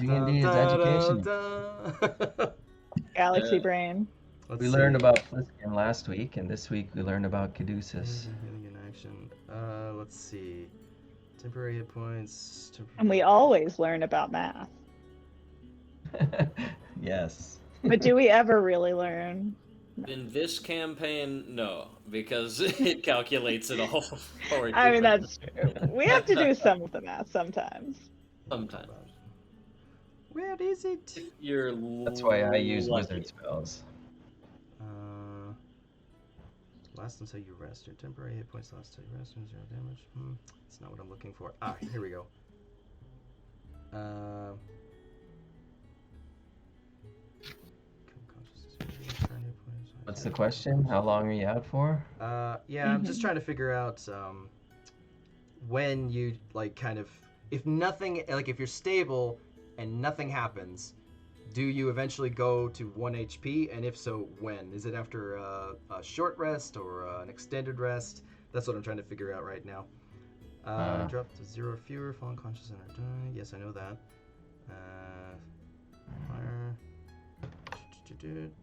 Speaker 4: D&D is education.
Speaker 2: Galaxy
Speaker 5: Yeah.
Speaker 2: brain.
Speaker 1: Let's
Speaker 4: We
Speaker 1: see.
Speaker 4: learned about Pliskin last week, and this week we learned about Caduceus.
Speaker 1: Healing in action. Let's see. Temporary hit points.
Speaker 2: And we always learn about math.
Speaker 4: Yes.
Speaker 2: But do we ever really learn?
Speaker 5: In this campaign, no, because it calculates it all for you.
Speaker 2: I mean, that's true. We have to do some of the math sometimes.
Speaker 5: Sometimes.
Speaker 1: Where is it?
Speaker 5: You're
Speaker 4: That's why I use
Speaker 5: lucky.
Speaker 4: wizard spells.
Speaker 1: Last until you rest. Your temporary hit points last until you rest and 0 damage. That's not what I'm looking for. Ah, here we go.
Speaker 4: What's the question? How long are you out for?
Speaker 1: Yeah, I'm just trying to figure out when you, like, kind of, if nothing, like, if you're stable and nothing happens, do you eventually go to 1 HP? And if so, when? Is it after a short rest or an extended rest? That's what I'm trying to figure out right now. Drop to 0 or fewer, fall unconscious and are dying. Yes, I know that. Fire.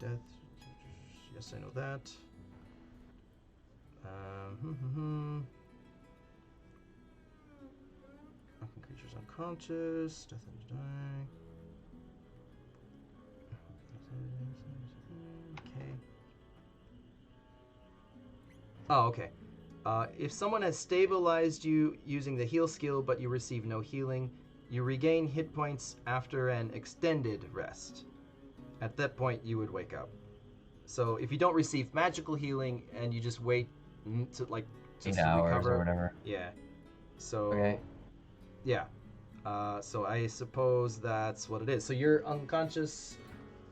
Speaker 1: Death. Yes, I know that. Knocking creatures unconscious. Death and dying. Okay. Oh, okay. If someone has stabilized you using the heal skill, but you receive no healing, you regain hit points after an extended rest. At that point, you would wake up. So if you don't receive magical healing and you just wait to, like, just
Speaker 4: 8
Speaker 1: to
Speaker 4: hours
Speaker 1: recover,
Speaker 4: or whatever.
Speaker 1: yeah. So
Speaker 4: Okay.
Speaker 1: yeah. So I suppose that's what it is. So you're unconscious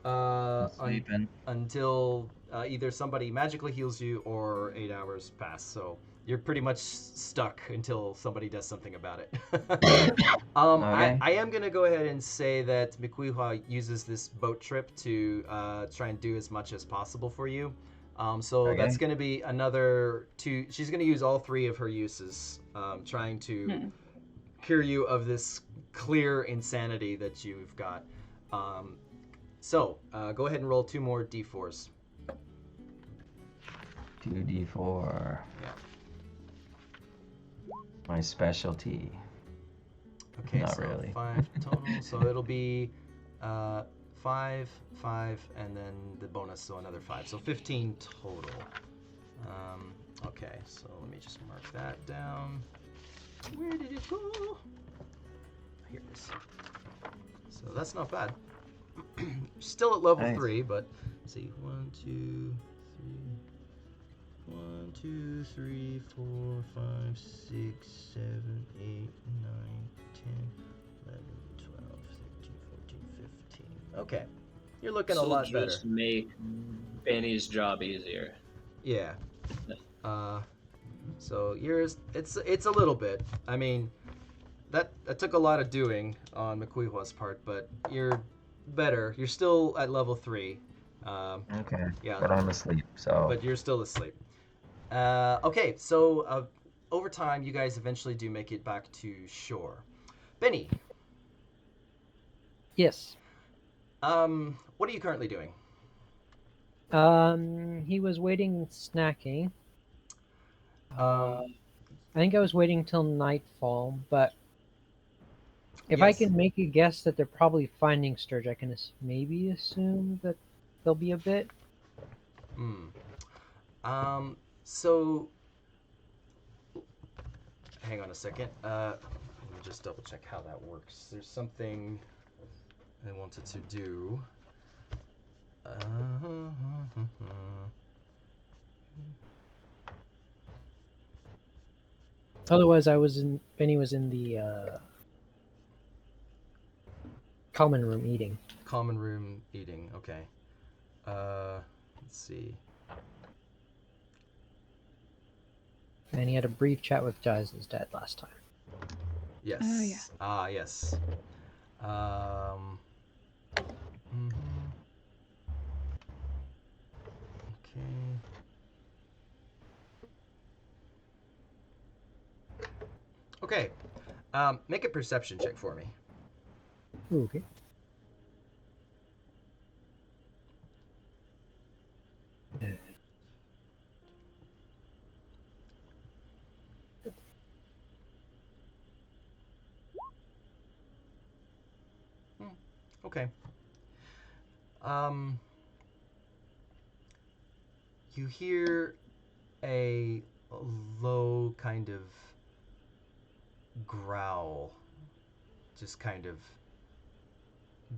Speaker 4: Sleeping.
Speaker 1: until either somebody magically heals you or 8 hours pass. So you're pretty much stuck until somebody does something about it.
Speaker 4: Okay.
Speaker 1: I am going to go ahead and say that Mikuiha uses this boat trip to try and do as much as possible for you. So
Speaker 4: Okay.
Speaker 1: that's going to be another 2. She's going to use all 3 of her uses, trying to cure you of this clear insanity that you've got. So go ahead and roll 2 more d4s.
Speaker 4: 2d4.
Speaker 1: Yeah.
Speaker 4: My specialty.
Speaker 1: Okay,
Speaker 4: Not
Speaker 1: so
Speaker 4: really.
Speaker 1: 5 total. So it'll be 5, 5, and then the bonus, so another 5. So 15 total. Okay, so let me just mark that down. Where did it go? Here it is. So that's not bad. Still at level
Speaker 4: Nice.
Speaker 1: 3, but let's see. 1, 2, 3. 1, 2, 3, 4, 5, 6, 7, 8, 9, 10, 11, 12, 13, 14, 15. Okay. You're looking a lot better.
Speaker 5: Just make Benny's job easier.
Speaker 1: Yeah. So yours, it's a little bit. I mean, that took a lot of doing on Mikuihua's part, but you're better. You're still at level 3.
Speaker 4: Okay.
Speaker 1: Yeah.
Speaker 4: But I'm asleep, so.
Speaker 1: But you're still asleep. Okay, so over time, you guys eventually do make it back to shore. Beni,
Speaker 6: Yes.
Speaker 1: what are you currently doing?
Speaker 6: He was waiting, snacking.
Speaker 1: Um,
Speaker 6: I think I was waiting till nightfall, but if I
Speaker 1: Yes.
Speaker 6: can make a guess that they're probably finding Sturge, I can maybe assume that there'll be a bit.
Speaker 1: So hang on a second. Let me just double check how that works. There's something I wanted to do.
Speaker 6: Otherwise, Benny was in the common room eating.
Speaker 1: Common room eating. Okay. Let's see.
Speaker 6: And he had a brief chat with Jaez's dad last time.
Speaker 1: Yes.
Speaker 2: Oh, yeah.
Speaker 1: Ah, yes. Mhm. Okay. Okay. Make a perception check for me.
Speaker 6: Okay.
Speaker 1: Okay. Um, you hear a low kind of growl, just kind of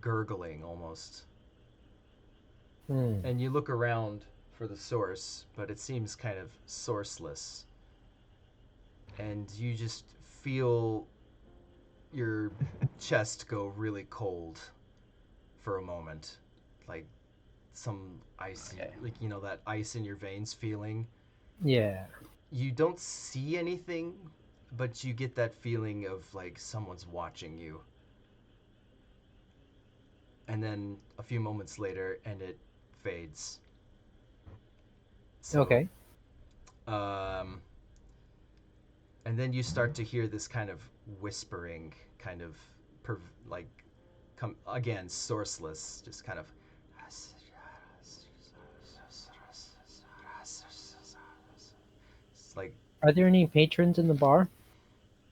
Speaker 1: gurgling almost.
Speaker 6: Hmm.
Speaker 1: And you look around for the source, but it seems kind of sourceless. And you just feel your chest go really cold for a moment. Like some icy,
Speaker 4: Okay.
Speaker 1: like, that ice in your veins feeling.
Speaker 6: Yeah.
Speaker 1: You don't see anything, but you get that feeling of like someone's watching you. And then a few moments later, and it fades. So,
Speaker 6: Okay.
Speaker 1: um, and then you start to hear this kind of whispering, kind of like, come again, sourceless, just kind of. It's like
Speaker 6: Are there any patrons in the bar?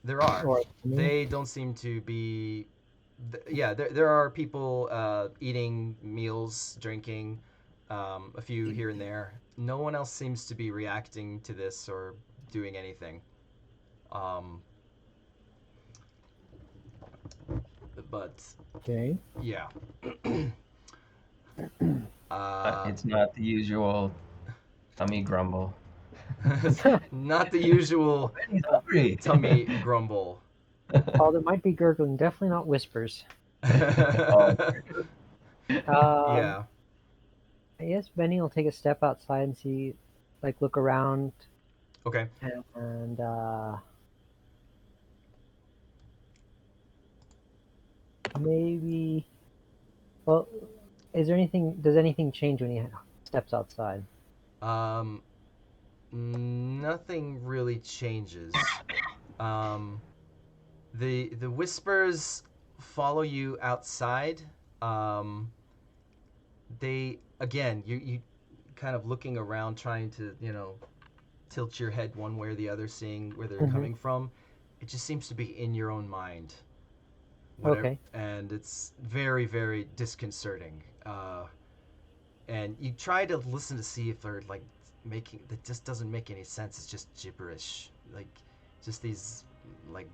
Speaker 1: there are.
Speaker 6: Or
Speaker 1: They don't seem to be. Yeah, there are people eating meals, drinking, a few here and there. No one else seems to be reacting to this or doing anything. Um, but
Speaker 6: okay.
Speaker 1: yeah.
Speaker 4: It's not the usual tummy grumble.
Speaker 1: Not the usual
Speaker 4: He's hungry.
Speaker 1: tummy grumble.
Speaker 6: Although it might be gurgling, definitely not whispers.
Speaker 4: Oh,
Speaker 6: Um,
Speaker 1: Yeah.
Speaker 6: I guess Benny will take a step outside and see, like, look around
Speaker 1: Okay.
Speaker 6: and maybe. Well, is there anything? Does anything change when he steps outside?
Speaker 1: Um, Nothing really changes. Um, the whispers follow you outside. Um, they again, you kind of looking around, trying to tilt your head one way or the other, seeing where they're
Speaker 6: Mm-hmm.
Speaker 1: coming from. It just seems to be in your own mind. Whatever,
Speaker 6: Okay.
Speaker 1: and it's very very disconcerting. And you try to listen to see if they're like making that just doesn't make any sense. It's just gibberish, like just these like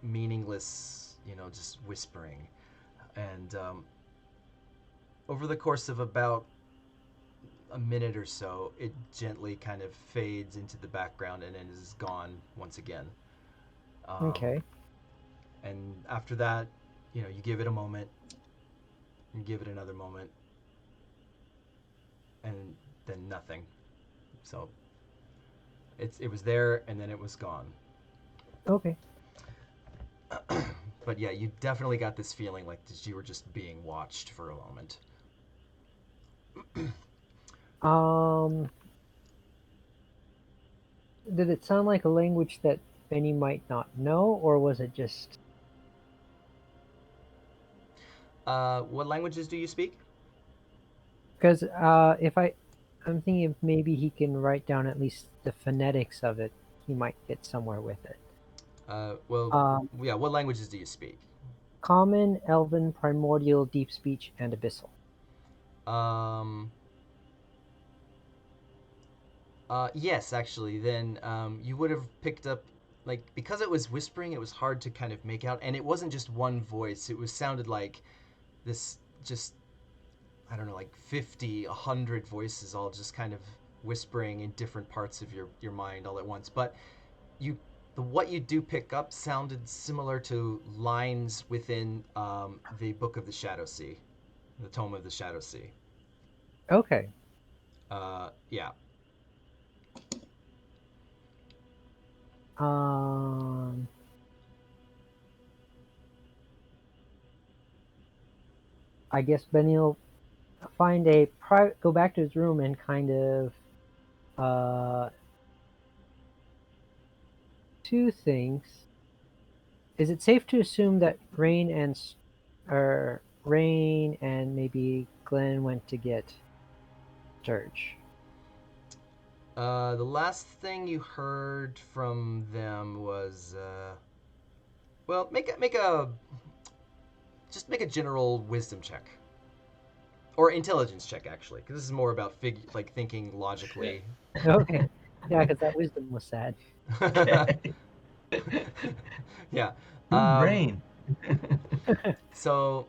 Speaker 1: meaningless, just whispering. And over the course of about a minute or so, it gently kind of fades into the background and then is gone once again. Um,
Speaker 6: Okay.
Speaker 1: and after that, you give it a moment, you give it another moment, and then nothing. So it was there and then it was gone.
Speaker 6: Okay.
Speaker 1: But yeah, you definitely got this feeling like you were just being watched for a moment.
Speaker 6: Um, did it sound like a language that Benny might not know, or was it just
Speaker 1: What languages do you speak?
Speaker 6: because if I'm thinking if maybe he can write down at least the phonetics of it, he might get somewhere with it.
Speaker 1: Well,
Speaker 6: Um,
Speaker 1: yeah, what languages do you speak?
Speaker 6: Common, Elven, Primordial, Deep Speech, and Abyssal.
Speaker 1: Um, yes, actually, then you would have picked up, like, because it was whispering, it was hard to kind of make out, and it wasn't just one voice. It was sounded like this, just, I don't know, like 50, 100 voices all just kind of whispering in different parts of your mind all at once. But you what you do pick up sounded similar to lines within the Book of the Shadow Sea, the Tome of the Shadow Sea.
Speaker 6: Okay.
Speaker 1: Yeah.
Speaker 6: Um, I guess Benny will go back to his room and kind of uh, two things. Is it safe to assume that Rain and maybe Glenn went to get Sturge?
Speaker 1: The last thing you heard from them was, well, make a general wisdom check or intelligence check actually, because this is more about thinking logically.
Speaker 6: Okay. Yeah, because that wisdom was sad.
Speaker 1: Yeah.
Speaker 4: Good brain.
Speaker 1: So,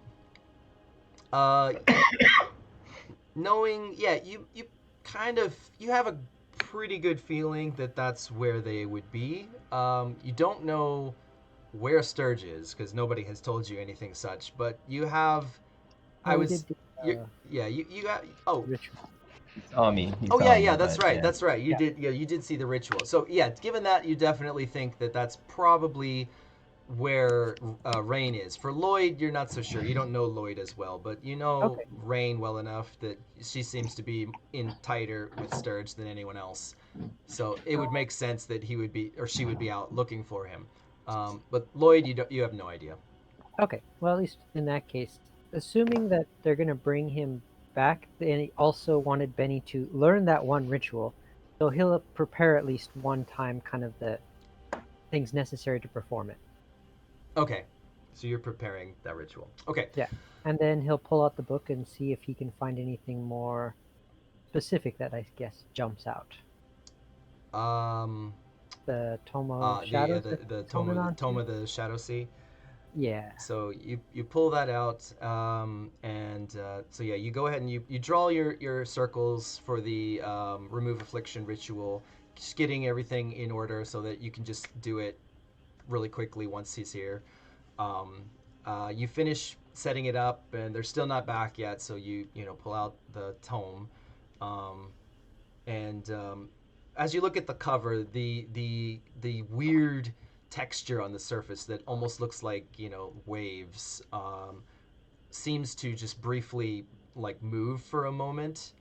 Speaker 1: uh, knowing, yeah, you kind of you have a pretty good feeling that that's where they would be. You don't know where Sturge is because nobody has told you anything such, but you have. I
Speaker 6: Well, we
Speaker 1: was.
Speaker 6: did do
Speaker 1: You, yeah, you got. Oh,
Speaker 6: ritual.
Speaker 4: He
Speaker 1: oh
Speaker 4: saw
Speaker 1: yeah,
Speaker 4: me,
Speaker 1: that's
Speaker 4: but
Speaker 1: right.
Speaker 4: yeah.
Speaker 1: That's right. You
Speaker 6: Yeah.
Speaker 1: did. Yeah, you did see the ritual. So yeah, given that, you definitely think that that's probably where Rain is. For Lloyd, you're not so sure. You don't know Lloyd as well, but you know
Speaker 6: Okay.
Speaker 1: Rain well enough that she seems to be in tighter with Sturge than anyone else. So it would make sense that he would be or she would be out looking for him. But Lloyd, you have no idea.
Speaker 6: Okay. Well, at least in that case, assuming that they're going to bring him back, and he also wanted Benny to learn that one ritual, so he'll prepare at least one time kind of the things necessary to perform it.
Speaker 1: Okay, so you're preparing that ritual. Okay.
Speaker 6: Yeah. And then he'll pull out the book and see if he can find anything more specific that I guess jumps out.
Speaker 1: Um.
Speaker 6: The Tome of Shadows that
Speaker 1: The
Speaker 6: he's holding on
Speaker 1: Tome
Speaker 6: to?
Speaker 1: of the Shadow Sea.
Speaker 6: Yeah.
Speaker 1: So you pull that out, and so yeah, you go ahead and you draw your circles for the remove affliction ritual, just getting everything in order so that you can just do it really quickly once he's here. Um, you finish setting it up, and they're still not back yet, so you know pull out the tome, um, and as you look at the cover, the weird texture on the surface that almost looks like waves seems to just briefly like move for a moment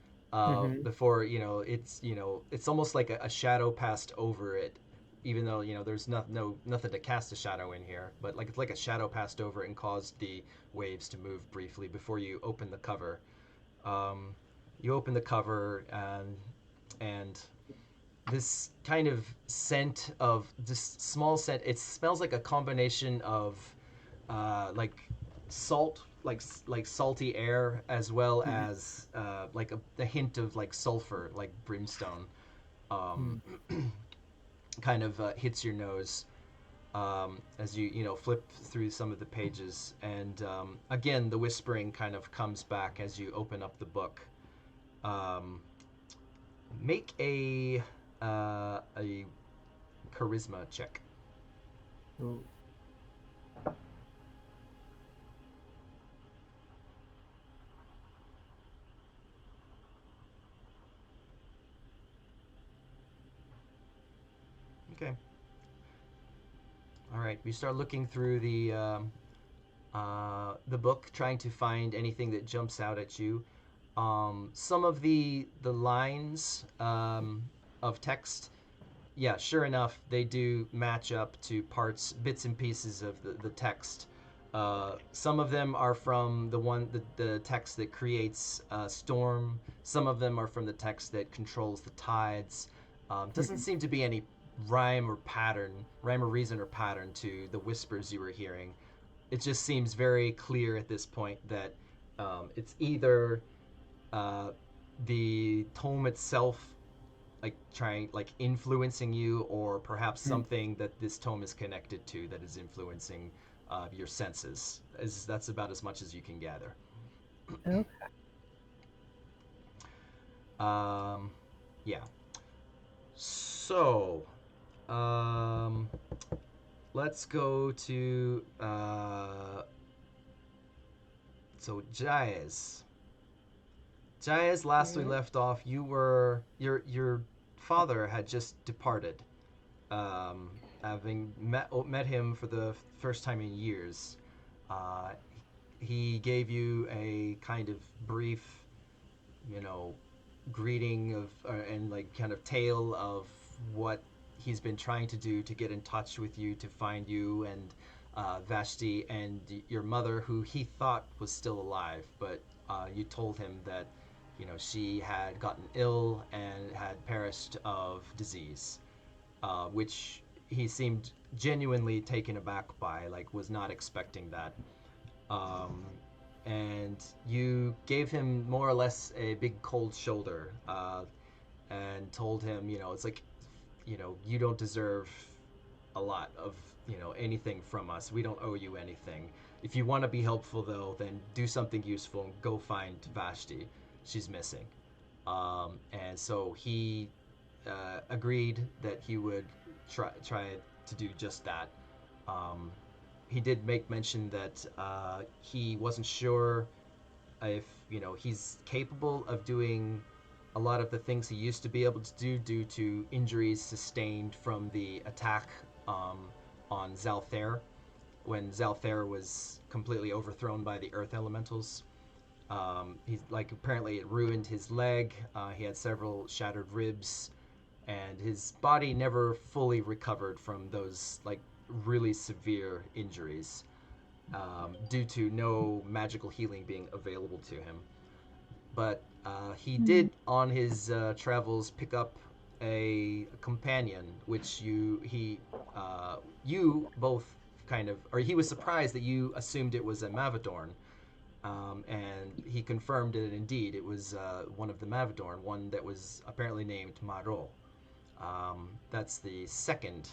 Speaker 6: Mm-hmm.
Speaker 1: before it's almost like a shadow passed over it, even though there's nothing to cast a shadow in here, but like it's like a shadow passed over it and caused the waves to move briefly before you open the cover. um, you open the cover and this kind of scent of this small scent. It smells like a combination of like salt, like salty air, as well
Speaker 6: Mm-hmm.
Speaker 1: as like a hint of like sulfur, like brimstone. Um, kind of hits your nose as you flip through some of the pages, and again the whispering kind of comes back as you open up the book. Um, make a charisma check.
Speaker 6: Ooh.
Speaker 1: Okay. All right. We start looking through the book, trying to find anything that jumps out at you. Some of the lines of text, yeah, sure enough, they do match up to bits and pieces of the text. Some of them are from the text that creates a storm. Some of them are from the text that controls the tides. Doesn't seem to be any rhyme or reason or pattern to the whispers you were hearing. It just seems very clear at this point that it's either uh, the tome itself like influencing you, or perhaps something that this tome is connected to that is influencing your senses. That's about as much as you can gather.
Speaker 6: Okay.
Speaker 1: um, yeah. So um, let's go to so Jaez. Jaez, last we left off, your father had just departed, having met him for the first time in years. Uh, he gave you a kind of brief, you know, greeting of and like kind of tale of what he's been trying to do to get in touch with you, to find you and Vashti and your mother, who he thought was still alive, but you told him that, you know, she had gotten ill and had perished of disease, which he seemed genuinely taken aback by, like was not expecting that. Um, and you gave him more or less a big cold shoulder, and told him, you know, it's like, you know, you don't deserve a lot of, you know, anything from us. We don't owe you anything. If you want to be helpful, though, then do something useful and go find Vashti. She's missing. And so he agreed that he would try to do just that. Um, he did make mention that he wasn't sure if, you know, he's capable of doing a lot of the things he used to be able to do due to injuries sustained from the attack on Zalthair, when Zalthair was completely overthrown by the earth elementals. He's like, apparently it ruined his leg. He had several shattered ribs, and his body never fully recovered from those like really severe injuries, due to no magical healing being available to him. But he did on his travels pick up a companion, which you both kind of, or he was surprised that you assumed it was a Mavadorn, and he confirmed that indeed it was one of the Mavadorn, one that was apparently named Maro. That's the second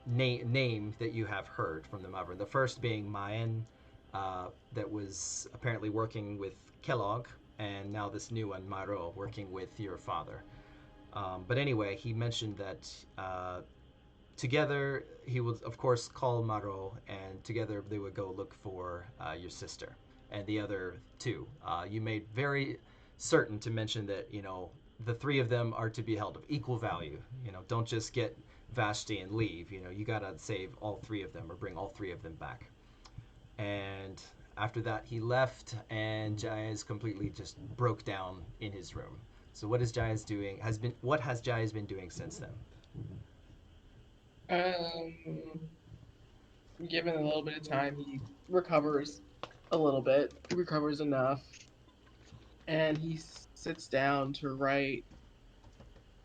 Speaker 1: name that you have heard from the Mavadorn. The first being Mayan, that was apparently working with Kellogg, and now this new one, Maro, working with your father. But anyway, he mentioned that together he would, of course, call Maro, and together they would go look for your sister and the other two. You made very certain to mention that, you know, the three of them are to be held of equal value. You know, don't just get Vashti and leave. You know, you gotta save all three of them or bring all three of them back. And after that, he left, and Jaez completely just broke down in his room. So what is Jaez doing? What has Jaez been doing since then?
Speaker 3: Given a little bit of time, he recovers a little bit. He recovers enough, and he sits down to write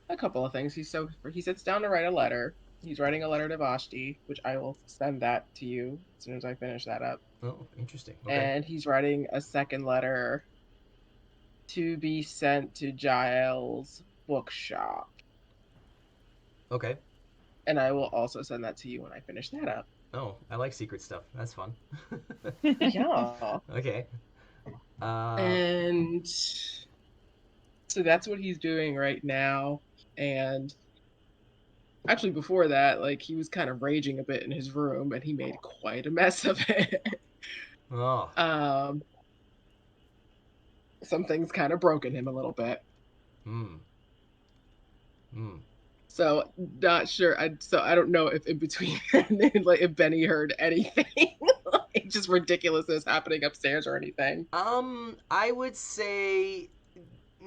Speaker 3: a couple of things. He sits down to write a letter. He's writing a letter to Vashti, which I will send that to you as soon as I finish that up.
Speaker 1: Oh, interesting. Okay.
Speaker 3: And he's writing a second letter to be sent to Jael's bookshop.
Speaker 1: Okay.
Speaker 3: And I will also send that to you when I finish that up.
Speaker 1: Oh, I like secret stuff. That's fun.
Speaker 3: Yeah.
Speaker 1: Okay.
Speaker 3: And so that's what he's doing right now. And actually, before that, like, he was kind of raging a bit in his room, and he made quite a mess of it.
Speaker 1: Oh.
Speaker 3: Some things kind of broken him a little bit.
Speaker 1: Hmm. Hmm.
Speaker 3: So not sure. I don't know if in between, like, if Beni heard anything, like, just ridiculousness happening upstairs or anything.
Speaker 1: I would say.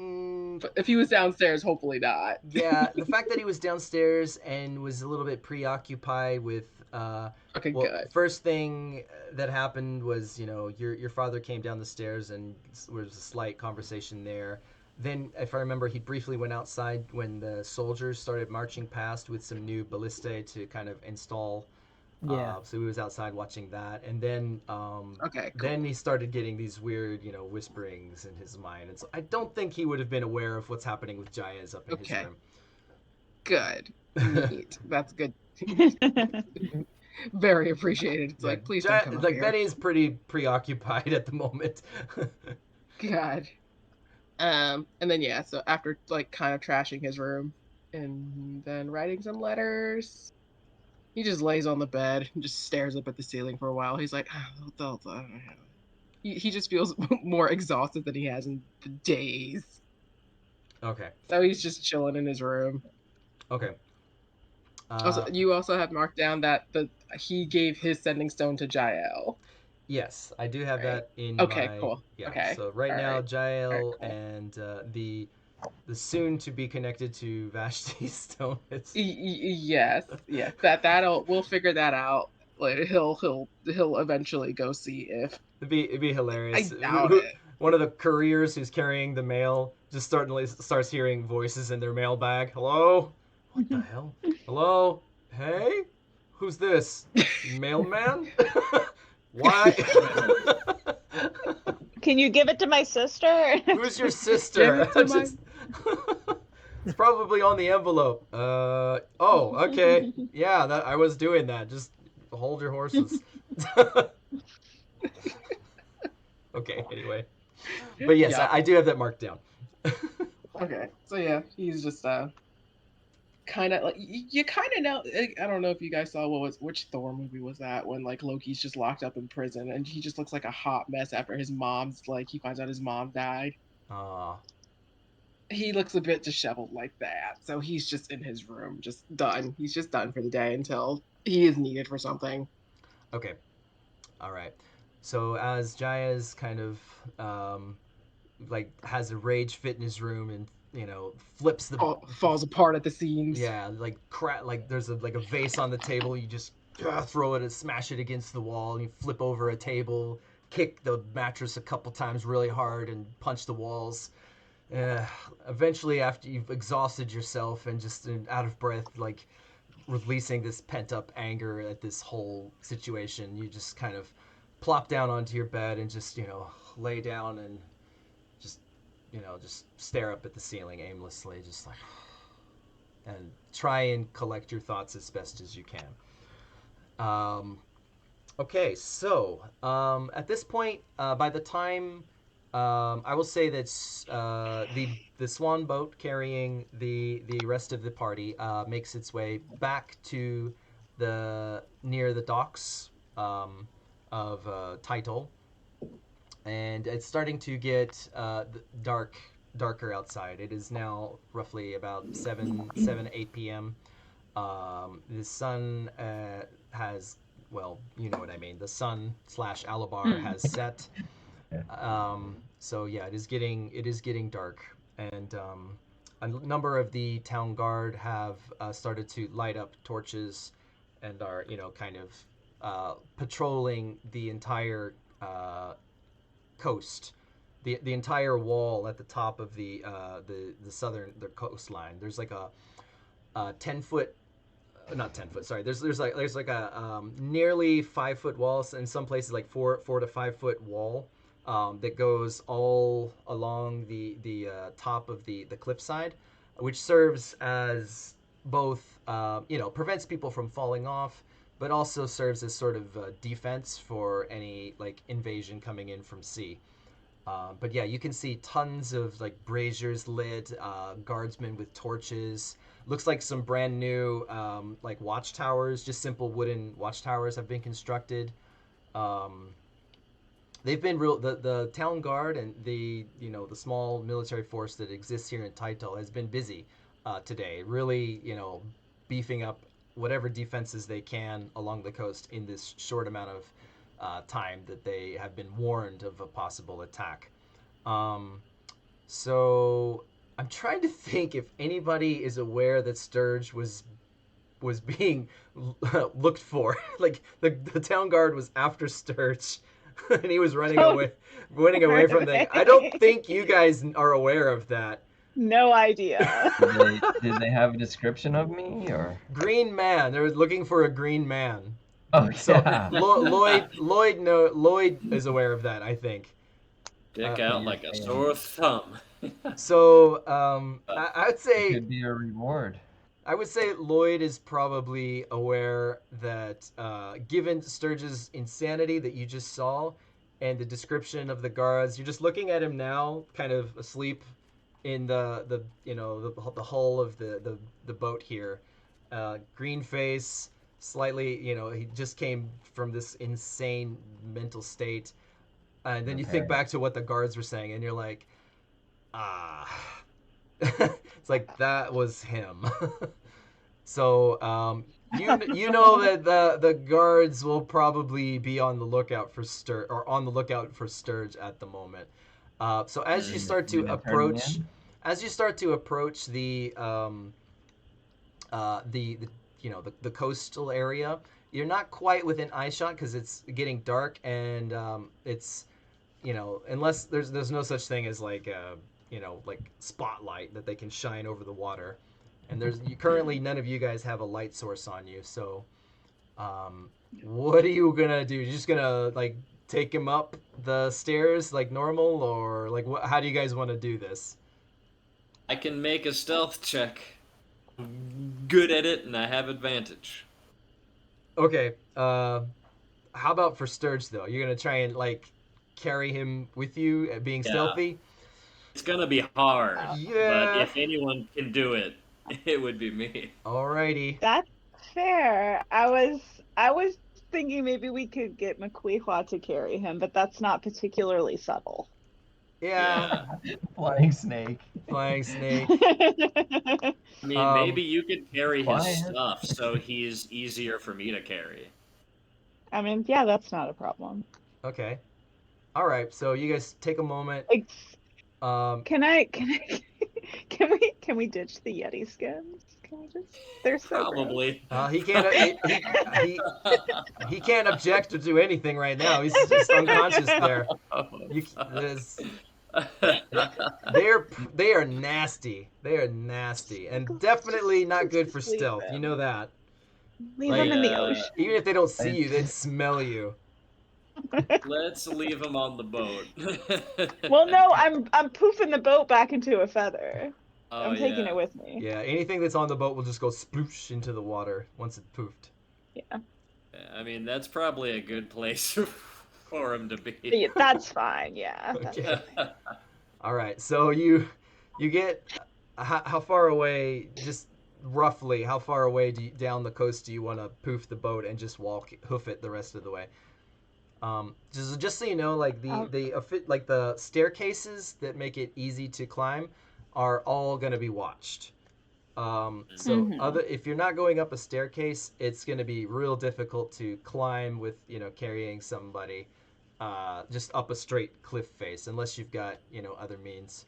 Speaker 3: But if he was downstairs, hopefully not.
Speaker 1: Yeah, the fact that he was downstairs and was a little bit preoccupied with.
Speaker 3: Okay,
Speaker 1: well,
Speaker 3: good.
Speaker 1: First thing that happened was, you know, your father came down the stairs and there was a slight conversation there. Then, if I remember, he briefly went outside when the soldiers started marching past with some new ballistae to kind of install.
Speaker 6: Yeah.
Speaker 1: So he was outside watching that, and then
Speaker 3: Okay, cool.
Speaker 1: then he started getting these weird, you know, whisperings in his mind, and so I don't think he would have been aware of what's happening with Jaez up in his room.
Speaker 3: Good. Neat. That's good. Very appreciated. It's like, please don't come up here.
Speaker 1: Beni's pretty preoccupied at the moment.
Speaker 3: God. And then yeah, so after like kind of trashing his room and then writing some letters, he just lays on the bed and just stares up at the ceiling for a while. He's like, he just feels more exhausted than he has in the days.
Speaker 1: Okay.
Speaker 3: So he's just chilling in his room.
Speaker 1: Okay.
Speaker 3: Also, you also have marked down that he gave his sending stone to Jael.
Speaker 1: Yes, I do have
Speaker 3: Right.
Speaker 1: that in
Speaker 3: Okay,
Speaker 1: my
Speaker 3: cool.
Speaker 1: yeah.
Speaker 3: Okay.
Speaker 1: So right
Speaker 3: All
Speaker 1: now,
Speaker 3: right.
Speaker 1: Jael
Speaker 3: Cool.
Speaker 1: and the soon to be connected to Vashti Stone.
Speaker 3: Yes. That'll we'll figure that out. Like he'll eventually go see if
Speaker 1: It'd be hilarious.
Speaker 3: I doubt it.
Speaker 1: One of the couriers who's carrying the mail just starts hearing voices in their mailbag. Hello? What the hell? Hello? Hey? Who's this? Mailman? Why?
Speaker 2: Can you give it to my sister?
Speaker 1: Who's your
Speaker 3: Give
Speaker 1: sister?
Speaker 3: it to my
Speaker 1: It's probably on the envelope. Oh, okay. Yeah, that I was doing that. Just hold your horses. Okay, anyway. But yes,
Speaker 3: Yep.
Speaker 1: I do have that marked down.
Speaker 3: Okay. So yeah, he's just kind of like you kind of know. I don't know if you guys saw which Thor movie was that when like Loki's just locked up in prison and he just looks like a hot mess after his mom's like he finds out his mom died.
Speaker 1: Ah,
Speaker 3: He looks a bit disheveled like that. So he's just in his room, just done. He's just done for the day until he is needed for something.
Speaker 1: okay. All right. So as Jaez kind of like has a rage fit in his room and flips the
Speaker 3: Falls apart at the seams.
Speaker 1: yeah, like there's a vase on the table. You just throw it and smash it against the wall. And you flip over a table, kick the mattress a couple times really hard, and punch the walls. Uh, Eventually, after you've exhausted yourself and just out of breath, like releasing this pent up anger at this whole situation, you just kind of plop down onto your bed and just lay down and just just stare up at the ceiling aimlessly, just like and try and collect your thoughts as best as you can. Okay, so at this point, by the time I will say that the swan boat carrying the rest of the party makes its way back to the near the docks of Title, and it's starting to get darker outside. It is now roughly about 8 p.m. The sun has, well, you know what I mean. The sun slash Alabar has set. So yeah, it is getting dark, and a number of the town guard have started to light up torches, and are kind of patrolling the entire coast, the entire wall at the top of the southern the coastline. There's like a 10 foot, not 10 foot. Sorry, there's like a nearly 5 foot wall, in some places like 4 to 5 foot wall that goes all along the top of the cliffside, which serves as both prevents people from falling off, but also serves as sort of defense for any like invasion coming in from sea. But yeah, you can see tons of like braziers lit, guardsmen with torches. Looks like some brand new like watchtowers, just simple wooden watchtowers have been constructed. Um, they've been real. The town guard and the small military force that exists here in Title has been busy today, really beefing up whatever defenses they can along the coast in this short amount of time that they have been warned of a possible attack. Um, so I'm trying to think if anybody is aware that Sturge was being looked for. Like the town guard was after Sturge, and he was
Speaker 2: Oh,
Speaker 1: running away from them. I don't think you guys are aware of that.
Speaker 2: No idea.
Speaker 4: Did they have a description of me or?
Speaker 1: Green man. They're looking for a green man.
Speaker 4: Oh
Speaker 1: So
Speaker 4: yeah.
Speaker 1: Lloyd is aware of that, I think.
Speaker 5: Stick out like a sore thumb.
Speaker 1: So I would
Speaker 4: It
Speaker 1: say
Speaker 4: could be a reward.
Speaker 1: Lloyd is probably aware that given Sturge's insanity that you just saw, and the description of the guards, you're just looking at him now, kind of asleep in the hull of the boat here. Green face, slightly, he just came from this insane mental state, and then you think
Speaker 4: Okay.
Speaker 1: back to what the guards were saying, and you're like, ah. It's like that was him. So you know that the guards will probably be on the lookout for Sturge at the moment. So as you start to approach, the the coastal area, you're not quite within eye shot because it's getting dark and it's unless there's no such thing as like like spotlight that they can shine over the water, and currently none of you guys have a light source on you. So, what are you gonna do? You're just gonna like take him up the stairs like normal, or like how do you guys want to do this?
Speaker 5: I can make a stealth check. Good at it, and I have advantage.
Speaker 1: Okay. How about for Sturge though? You're gonna try and like carry him with you, being stealthy.
Speaker 5: It's gonna be hard.
Speaker 1: Yeah.
Speaker 5: But if anyone can do it, it would be me.
Speaker 1: Alrighty.
Speaker 2: That's fair. I was thinking maybe we could get McQueehua to carry him, but that's not particularly subtle.
Speaker 1: Yeah.
Speaker 4: Flying snake.
Speaker 1: Flying snake.
Speaker 5: I mean, maybe you could carry his
Speaker 4: Quiet.
Speaker 5: stuff so he's easier for me to carry.
Speaker 2: I mean, yeah, that's not a problem.
Speaker 1: Okay. All right. So you guys take a moment.
Speaker 2: Can we ditch the Yeti skins? Can we just? They're so
Speaker 5: Probably.
Speaker 1: He can't. He can't object to do anything right now. He's just unconscious there. They are nasty. They are nasty, and definitely not good for stealth. You know that.
Speaker 2: Leave them in the ocean.
Speaker 1: Even if they don't see you, they'd smell you.
Speaker 5: Let's leave him on the boat.
Speaker 2: Well, no, I'm poofing the boat back into a feather.
Speaker 5: Oh,
Speaker 2: I'm taking it with me.
Speaker 1: Yeah, anything that's on the boat will just go sploosh into the water once it's poofed.
Speaker 2: Yeah.
Speaker 5: I mean, that's probably a good place for him to be.
Speaker 2: Yeah, that's fine. Yeah.
Speaker 1: Okay. All right. So you get how far away? Just roughly, how far away down the coast do you want to poof the boat and just hoof it the rest of the way? Just so you know, like the staircases that make it easy to climb are all going to be watched. If you're not going up a staircase, it's going to be real difficult to climb with carrying somebody just up a straight cliff face unless you've got other means.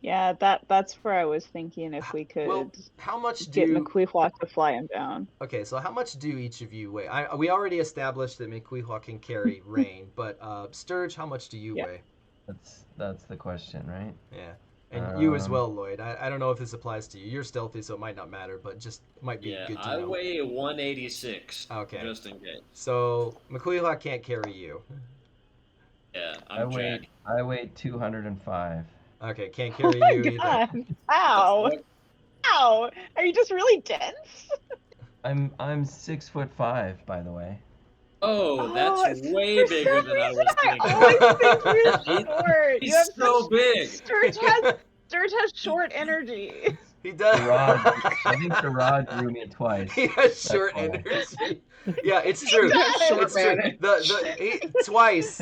Speaker 2: Yeah, that's where I was thinking if we could
Speaker 1: how much
Speaker 2: get McQueehua to fly him down.
Speaker 1: Okay, so how much do each of you weigh? We already established that McQueehua can carry Rain, but Sturge, how much do you weigh?
Speaker 4: That's the question, right?
Speaker 1: Yeah, and you as well, Lloyd. I don't know if this applies to you. You're stealthy, so it might not matter, but just might be good to know.
Speaker 5: I weigh 186.
Speaker 1: Okay.
Speaker 5: Just in case.
Speaker 1: So McQueehua can't carry you.
Speaker 5: Yeah, I'm Jack.
Speaker 4: I weigh 205.
Speaker 1: Okay, can't carry you
Speaker 2: God.
Speaker 1: either.
Speaker 2: Ow! Ow! Are you just really dense?
Speaker 4: I'm 6'5", by the way.
Speaker 5: Oh, that's way bigger than I was thinking.
Speaker 2: I always think you're short.
Speaker 5: He's so big.
Speaker 2: Sturge has short energy.
Speaker 1: He does.
Speaker 4: I think the rod grew me twice.
Speaker 1: He has short energy. Yeah, it's true. It's true.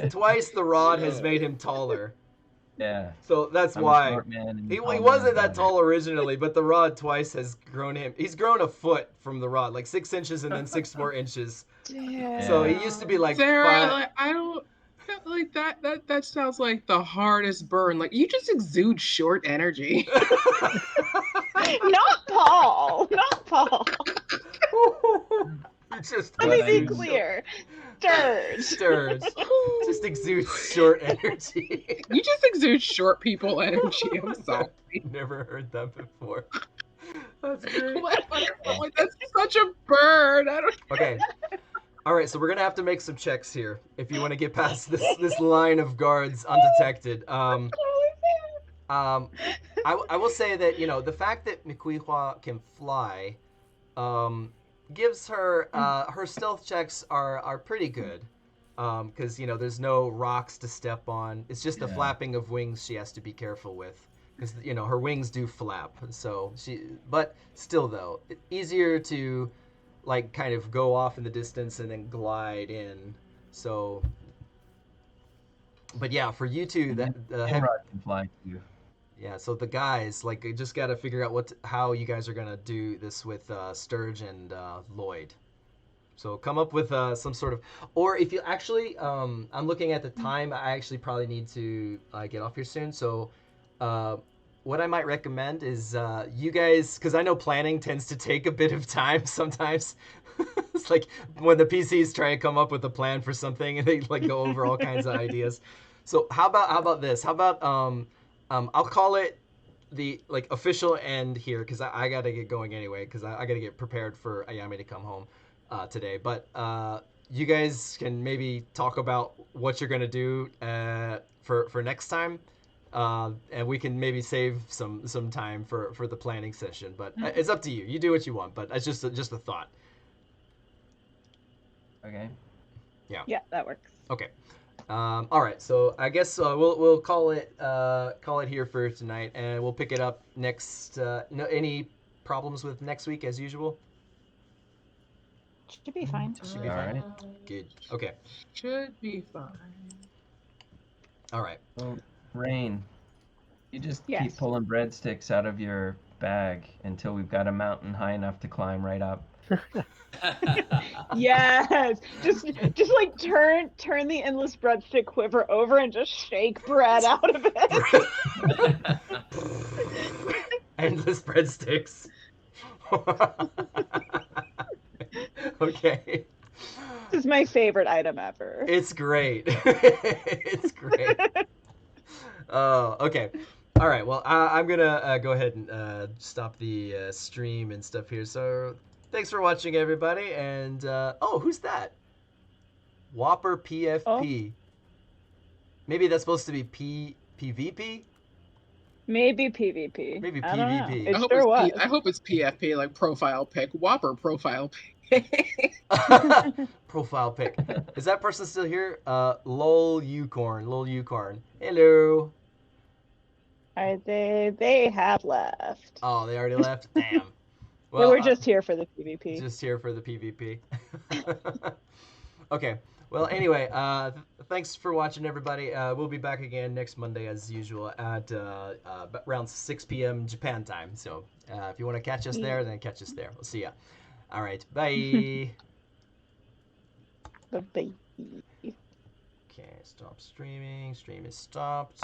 Speaker 1: Twice the rod has made him taller.
Speaker 4: Yeah.
Speaker 1: So that's why he wasn't that tall originally, but the rod twice has grown him. He's grown a foot from the rod, like 6 inches and then 6 more inches.
Speaker 2: Damn.
Speaker 1: So he used to be like
Speaker 3: Sarah,
Speaker 1: 5.
Speaker 3: I don't like that. That sounds like the hardest burn. Like you just exude short energy.
Speaker 2: Not Paul. Not Paul. Let me be clear. Sturge.
Speaker 1: Just exudes short energy.
Speaker 3: You just exude short people energy. I'm sorry.
Speaker 1: Never heard that before. That's great.
Speaker 3: Like, that's such a burn. I don't.
Speaker 1: Okay. All right, so we're gonna have to make some checks here if you want to get past this line of guards undetected. I will say that the fact that McQueehua can fly, gives her her stealth checks are pretty good, because there's no rocks to step on. It's just the flapping of wings she has to be careful with, because her wings do flap. So but still though, easier to like kind of go off in the distance and then glide in. So, but yeah, for you two, that
Speaker 4: Nimrod can fly too.
Speaker 1: Yeah, so the guys, like, you just got to figure out how you guys are going to do this with Sturge and Lloyd. So come up with some sort of, or if you actually, I'm looking at the time. I actually probably need to get off here soon. So, what I might recommend is you guys, because I know planning tends to take a bit of time sometimes. It's like when the PCs try to come up with a plan for something and they like go over all kinds of ideas. So how about this? How about I'll call it the like official end here because I got to get going anyway because I got to get prepared for Ayami to come home today. But you guys can maybe talk about what you're gonna do for next time, and we can maybe save some time for the planning session. But it's up to you. You do what you want. But it's just a thought.
Speaker 4: Okay.
Speaker 2: Yeah, that works.
Speaker 1: Okay. All right. So I guess we'll call it here for tonight, and we'll pick it up next. No, any problems with next week as usual?
Speaker 2: Should be fine.
Speaker 1: Should be
Speaker 4: All
Speaker 1: fine.
Speaker 4: right.
Speaker 1: Good. Okay.
Speaker 3: Should be fine.
Speaker 1: All right.
Speaker 4: Well, Rain, you just keep
Speaker 2: Yes.
Speaker 4: pulling breadsticks out of your bag until we've got a mountain high enough to climb right up.
Speaker 2: Yes. Just like turn the endless breadstick quiver over and just shake bread out of it.
Speaker 1: Endless breadsticks. Okay.
Speaker 2: This is my favorite item ever.
Speaker 1: It's great. It's great. Okay. All right. Well, I'm gonna go ahead and stop the stream and stuff here. So, thanks for watching, everybody. And who's that? Whopper PFP. Maybe that's supposed to be PVP.
Speaker 2: Maybe PvP.
Speaker 1: Maybe
Speaker 2: I don't know.
Speaker 1: PvP.
Speaker 2: It
Speaker 3: I hope
Speaker 2: sure was.
Speaker 3: I hope it's PFP, like profile pic, Whopper profile pic.
Speaker 1: Profile pic. Is that person still here? Lol Ucorn. Hello.
Speaker 2: They have left.
Speaker 1: Oh, they already left. Damn.
Speaker 2: They were just here for the PvP.
Speaker 1: Just here for the PvP. Okay. Well, anyway, thanks for watching, everybody. We'll be back again next Monday, as usual, at around 6 p.m. Japan time. So if you want to catch us there, then catch us there. We'll see ya. All right. Bye.
Speaker 2: Bye-bye.
Speaker 1: Okay, stop streaming. Stream is stopped.